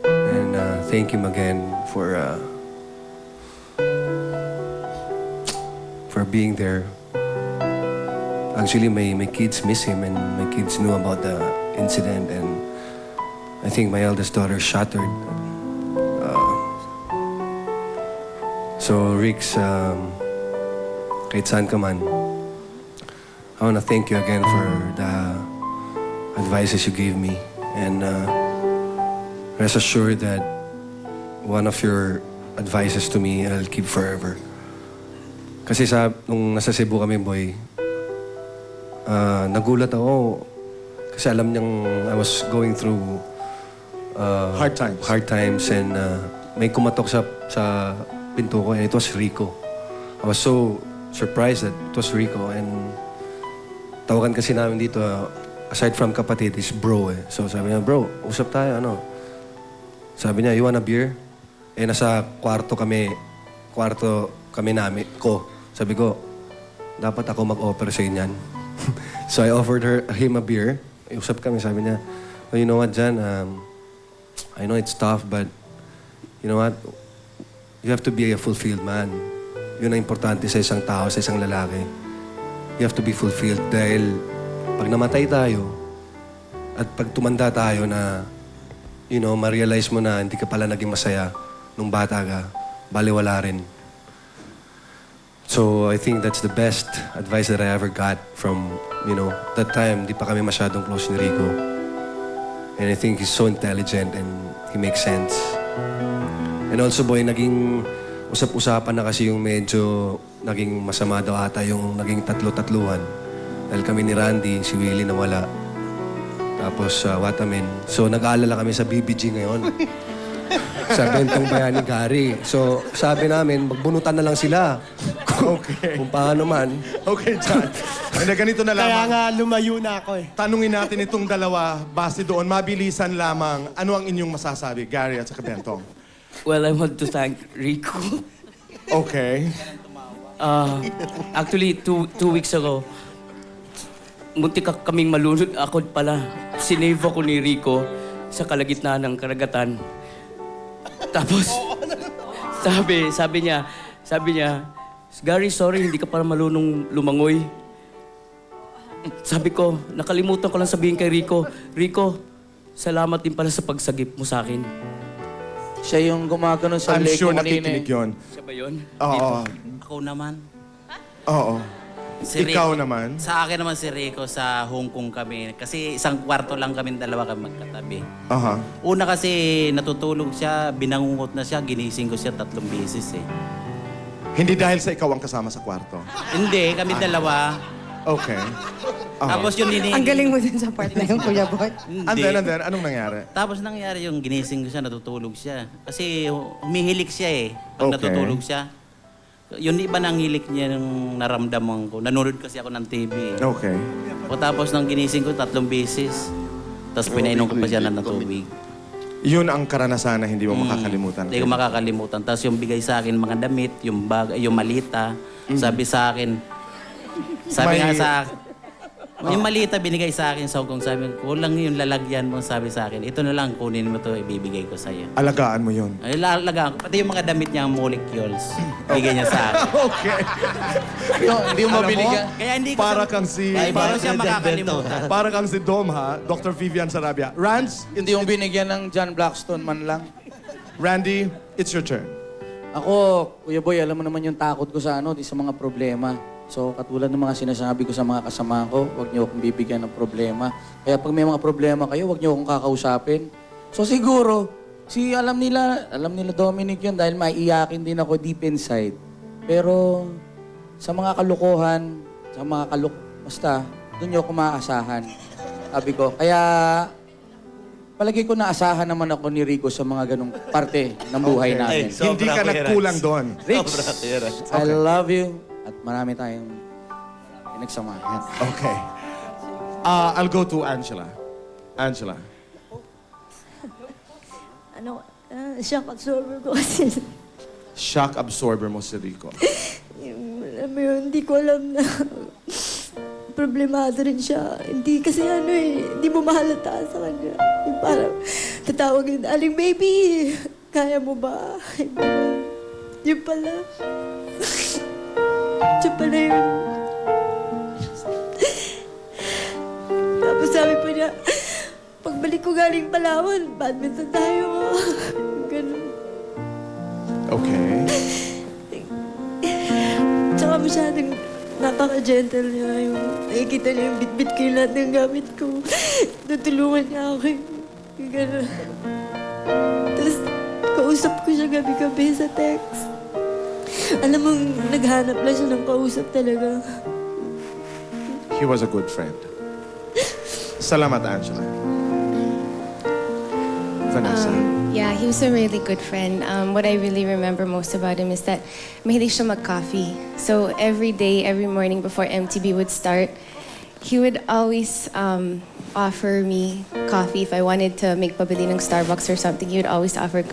And thank him again for being there. Actually, my kids miss him and my kids knew about the incident and I think my eldest daughter shattered. So, Rix, kahit saan ka man, I wanna thank you again for the advices you gave me. And rest assured that one of your advices to me, I'll keep forever. Kasi nung nasa Cebu kami, boy, nagulat ako. Kasi alam niyang I was going through hard times and may kumatok sa pinto ko and it was Rico. I was so surprised that it was Rico and tawagan kasi namin dito, aside from kapatid, is bro eh. So sabi niya, bro, usap tayo, ano? Sabi niya, you want a beer? Eh, nasa kwarto kami namin, ko. Sabi ko, dapat ako mag-offer sa inyan. So I offered him a beer. Usap kami, sabi niya, well, you know what, Jan, I know it's tough, but you know what? You have to be a fulfilled man. Yun ang importante sa isang tao, sa isang lalaki. You have to be fulfilled dahil pag namatay tayo, At pag tumanda tayo na, ma-realize mo na hindi ka pala naging masaya nung bata ka, baliwala rin. So, I think that's the best advice that I ever got from, that time, di pa kami masyadong close ni Rico. And I think he's so intelligent and he makes sense. And also, boy, naging usap-usapan na kasi yung medyo naging masama daw ata yung naging tatlo-tatluhan. Dahil kami ni Randy, si Willie nawala. Tapos Watamin. So nag-aalala kami sa BBG ngayon. Sa Bentong Bayani Gary. So sabi namin, magbunutan na lang sila. Okay. Kung paano man. Okay, John. And ganito na lamang. Kaya nga lumayo na ako eh. Tanungin natin itong dalawa, base doon, mabilisan lamang. Ano ang inyong masasabi, Gary at saka Bentong? Well, I want to thank Rico. Okay. Actually, two weeks ago, muntik kaming malunod. Ako pala, sinave ako ni Rico sa kalagitnaan ng karagatan. Tapos, sabi niya, Gary, sorry, hindi ka para malunong lumangoy. Sabi ko, nakalimutan ko lang sabihin kay Rico, salamat din pala sa pagsagip mo sa akin. Siya yung gumagano sa I'm leg sure ko kanina. nakikinig yun. Siya ba yun? Oo. Ako naman. Oo. Si Ikaw Rico- naman? Sa akin naman si Rico, sa Hong Kong kami. Kasi isang kwarto lang kami, dalawa kami magkatabi. Aha. Una kasi natutulog siya, binangungot na siya, ginising ko siya 3 beses eh. Hindi dahil sa ikaw ang kasama sa kwarto. Hindi, kami dalawa. Okay. Tapos yun Ang galing mo din sa part na yung Kuya Boy. And then, anong nangyari? Tapos nangyari yung ginising ko siya, natutulog siya. Kasi humihilik siya eh, pag Okay. natutulog siya. Yun iba nang hilik niya nung naramdaman ko. Nanonood kasi ako ng TV eh. Okay. O tapos nang ginising ko 3 beses. Tapos pinainom ko pa siya ng tubig. Yun ang karanasan na hindi mo makakalimutan. Hindi ko makakalimutan. Tapos yung bigay sa akin mga damit, yung bag, yung malita, sabi sa akin, sabi nga sa yung malita binigay sa akin sa Hong Kong, sabi ko, kulang yung lalagyan mo, sabi sa akin, ito na lang, kunin mo to, ibibigay ko sa'yo. Alagaan mo yun. Ay, lalagaan ko. Pati yung mga damit niya, molecules, bigay niya sa akin. Okay. Hindi mo mabinigyan. Kaya hindi ko Para sa- kang si... Ay, para siya makakalimutan. Para kang si Dom, ha? Dr. Vivian Sarabia. Rans? Hindi mo binigyan ng John Blackstone man lang. Randy, it's your turn. Ako, Kuya Boy, alam mo naman yung takot ko sa sa mga problema. So, katulad ng mga sinasabi ko sa mga kasama ko, huwag niyo akong bibigyan ng problema. Kaya pag may mga problema kayo, huwag niyo akong kakausapin. So, siguro, alam nila Dominic yun dahil maiiyakin din ako deep inside. Pero, sa mga kalokohan, basta, doon niyo ako maaasahan. Sabi ko, kaya, palagi ko naasahan naman ako ni Rico sa mga ganong parte ng buhay namin. Hindi ka nagkulang doon. Rich, I love you. At marami tayong pinagsamahan. Okay. I'll go to Angela. Angela. Shock absorber ko kasi. Shock absorber mo si Rico. Hindi ko alam na problemado rin siya. Hindi kasi hindi mo mahalata sa kanya. Yung parang tatawagin, Aling baby, kaya mo ba? Yun pala. Yun pala yun. Tapos sabi pa niya, pagbalik ko galing Palawan, badminton tayo. Ganun. Okay. Tsaka masyadong napaka-gentle niya. Nakikita niya yung bit-bit ko yung lahat ng gamit ko. Tutulungan niya ako. Gano'n. Tapos, kausap ko siya gabi-gabi sa text. Alam mo, naghanap lang siya ng kausap talaga. He was a good friend. Salamat, Angela. Vanessa. Yeah, he was a really good friend. What I really remember most about him is that mahilig siya mag-coffee. So every day, every morning before MTV would start, he would always offer me coffee. If I wanted to make pabili ng Starbucks or something, he would always offer,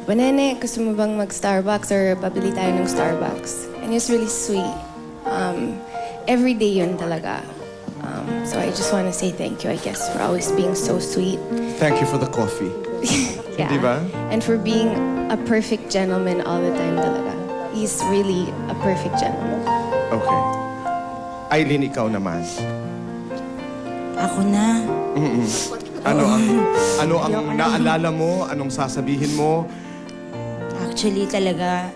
Banene, gusto mo bang mag-Starbucks or pabili tayo ng Starbucks? And he was really sweet. Every day yun talaga. So I just want to say thank you, I guess, for always being so sweet. Thank you for the coffee. Yeah. Di ba? And for being a perfect gentleman all the time talaga. He's really a perfect gentleman. Okay. Aileen, ikaw naman. Ako na. Ano ang naalala mo? Anong sasabihin mo? Actually talaga,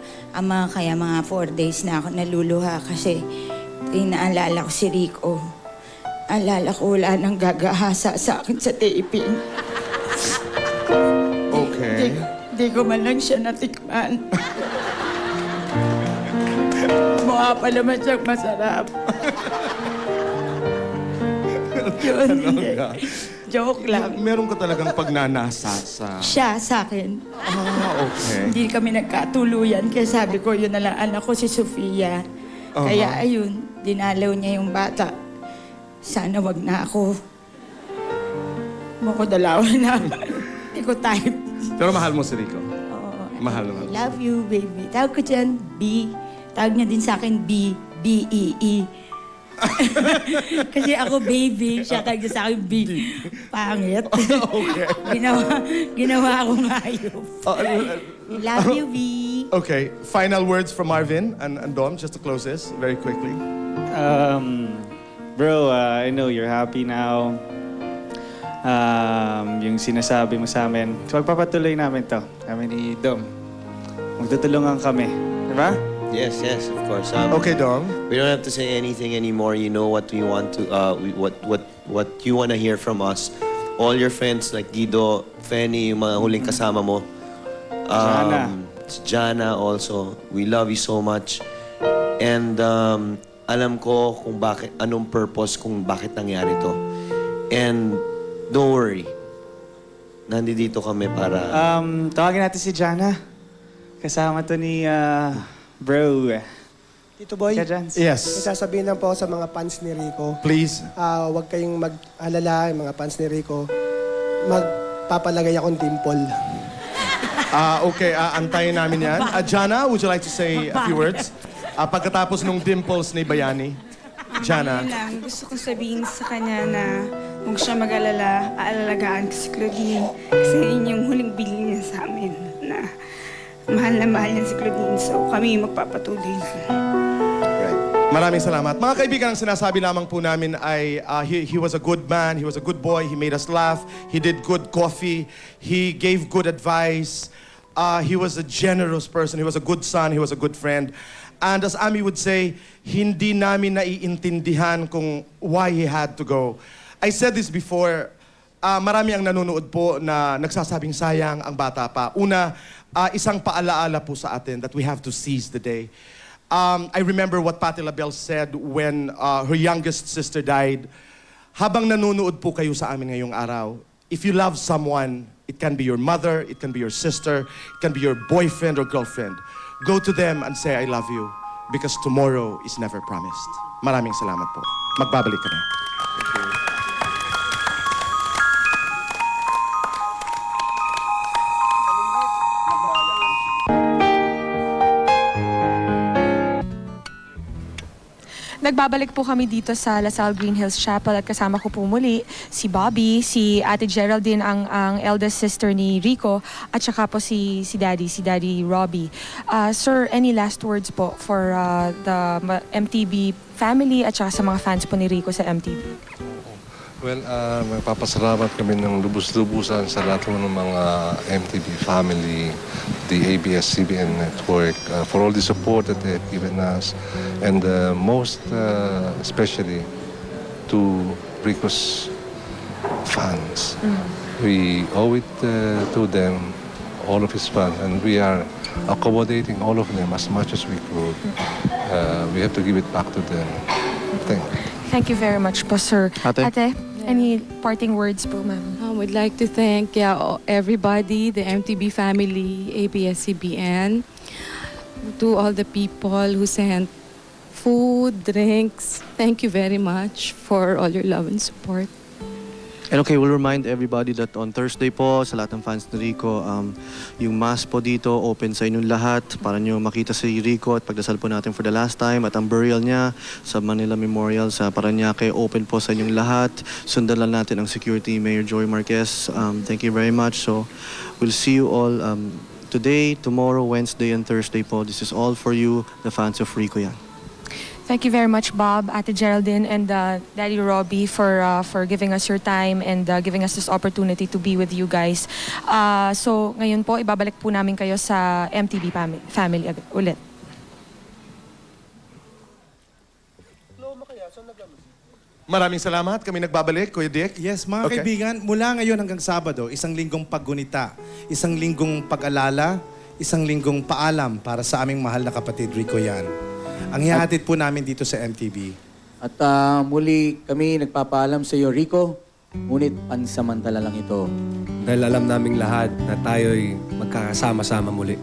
kaya mga 4 days na ako naluluha kasi inaalala ko si Rico. Alala ko wala nang gagahasa sa akin sa taping. Okay. Di ko man lang siya natikman. Mukha pa naman siyang masarap. Yun. Joke lang. Meron ka talagang pagnanasa sa... Siya sa akin. Okay. Hindi kami nagkatuluyan kaya sabi ko yun na lang anak ko si Sofia. Kaya ayun, dinalaw niya yung bata. Sana wag na ako. Mako dalawan na. Hindi ko type. Pero mahal mo si Rico. Mahal mo. I love you, baby. Tawag ko dyan, B. Tawag niya din sa akin, B. B-E-E. Kasi ako baby, siya kaya sa akin B. Pangit. Okay. Ginawa akong hayop. Love you, B. Okay, final words from Marvin and Dom, just to close this very quickly. Bro, I know you're happy now. Yung sinasabi mo sa amin, magpapatuloy namin to. Kami ni Dom. Magtutulungan kami. Diba? Yes, of course. Okay, Dom. We don't have to say anything anymore. You know what we want to, what you want to hear from us. All your friends like Guido, Fanny, yung mga huling kasama mo. Jana. Jana also. We love you so much. And alam ko kung bakit, anong purpose kung bakit nangyari to. And don't worry. Nandito kami para... Tawagin natin si Jana. Kasama to ni bro. Tito Boy, Yes. may sasabihin lang po ako sa mga fans ni Rico. Please. Huwag kayong mag-alala, yung mga fans ni Rico. Magpapalagay akong dimple. Okay, antayin namin yan. Jana, would you like to say a few words? Pagkatapos nung dimples ni Bayani. Jana. Yun lang, gusto kong sabihin sa kanya na huwag siya mag-alala, aalalagaan ko si Claudine. Kasi yun yung huling bilin niya sa amin na mahal na mahal niya si Claudine. So kami magpapatuloy na. Maraming salamat. Mga kaibigan, ang sinasabi lamang po namin ay he was a good man, he was a good boy, he made us laugh, he did good coffee, he gave good advice, he was a generous person, he was a good son, he was a good friend. And as Ami would say, hindi namin naiintindihan kung why he had to go. I said this before, marami ang nanonood po na nagsasabing sayang ang bata pa. Una, isang paalaala po sa atin that we have to seize the day. I remember what Patti LaBelle said when her youngest sister died. Habang nanonood po kayo sa amin ngayong araw, if you love someone, it can be your mother, it can be your sister, it can be your boyfriend or girlfriend. Go to them and say, I love you, because tomorrow is never promised. Maraming salamat po. Magbabalik kami. Nagbabalik po kami dito sa LaSalle Green Hills Chapel at kasama ko po muli si Bobby, si Ate Geraldine, ang eldest sister ni Rico, at saka po si Daddy Robbie. Sir, any last words po for the MTV family at saka sa mga fans po ni Rico sa MTV? Well, magpapasalamat kami ng lubos-lubusan sa lahat ng mga MTV family, the ABS-CBN network, for all the support that they've given us, and most especially to Rico's fans. We owe it to them, all of his fans, and we are accommodating all of them as much as we could. We have to give it back to them. Thank you. Thank you very much po, sir. Ate? Any parting words po, ma'am? We'd like to thank everybody, the MTV family, ABS-CBN, to all the people who sent food, drinks. Thank you very much for all your love and support. And okay, we'll remind everybody that on Thursday po, sa lahat ng fans ni Rico, yung mass po dito, open sa inyong lahat para nyo makita si Rico at pagdasal po natin for the last time. At ang burial niya sa Manila Memorial sa Parañaque, open po sa inyong lahat. Sundan lang natin ang security, Mayor Joey Marquez. Thank you very much. So, we'll see you all today, tomorrow, Wednesday, and Thursday po. This is all for you, the fans of Rico yan. Thank you very much, Bob, Ate Geraldine, and Daddy Robbie for giving us your time and giving us this opportunity to be with you guys. So ngayon po, ibabalik po namin kayo sa MTV family ulit. Maraming salamat. Kami nagbabalik, Kuya Dick. Yes, mga kaibigan, mula ngayon hanggang Sabado, isang linggong paggunita, isang linggong pag-alala, isang linggong paalam para sa aming mahal na kapatid, Rico yan. Ang hihatid po namin dito sa MTV. At muli kami nagpapaalam sa iyo, Rico, ngunit pansamantala lang ito. Dahil alam naming lahat na tayo'y magkakasama-sama muli.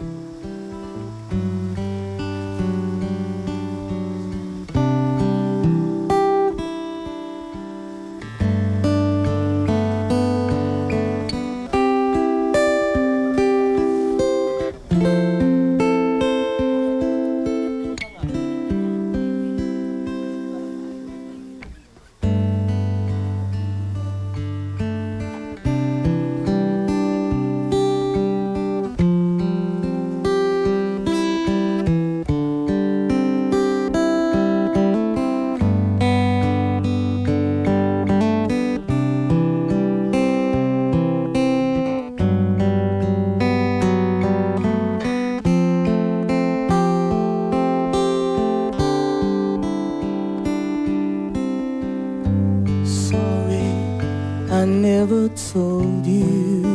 I never told you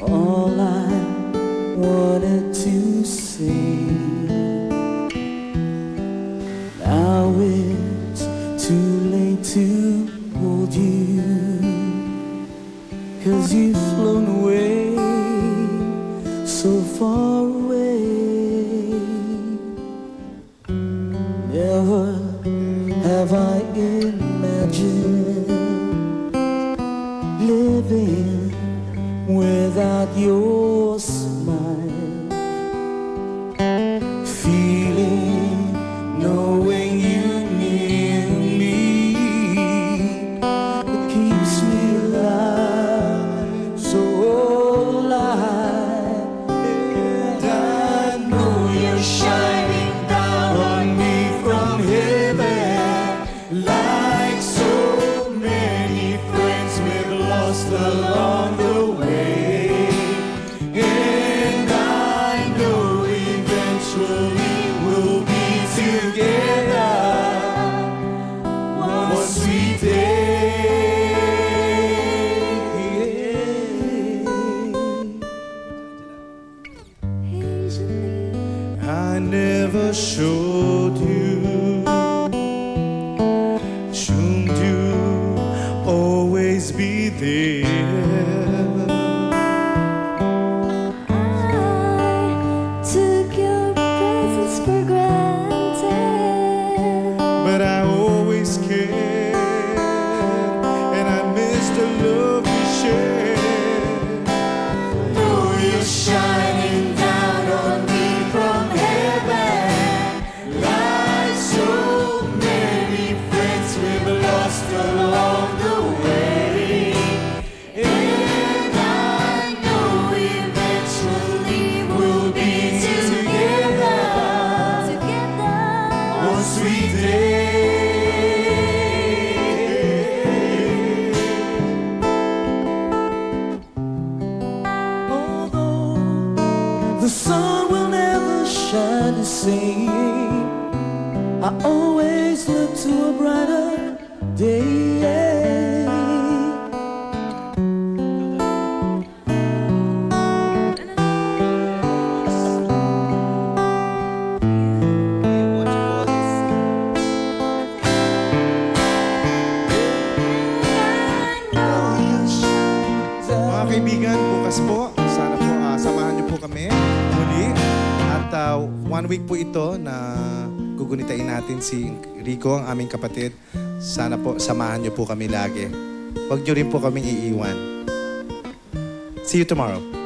all I wanted to say. Now it's too late to hold you, 'cause you've flown away, so far away. Never have I imagined living without your smile, feeling, knowing you near me, it keeps me alive, so alive. And I know you're shining down on me from heaven, like so many friends we've lost along the way. And I know eventually we'll be together one sweet day. I never showed you, shouldn't you always be there? Took your presence for granted, But I always cared, and I miss the love we shared. Know you're shining down on me from heaven, like so many friends we've lost along the way. And I know eventually we'll be together one sweet day. Although the sun will never shine the same, I always look to a brighter day. Mga kaibigan, bukas po, sana po samahan niyo po kami muli. At 1 week po ito na gugunitain natin si Rico, ang aming kapatid. Sana po samahan niyo po kami lagi. Huwag niyo rin po kaming iiwan. See you tomorrow.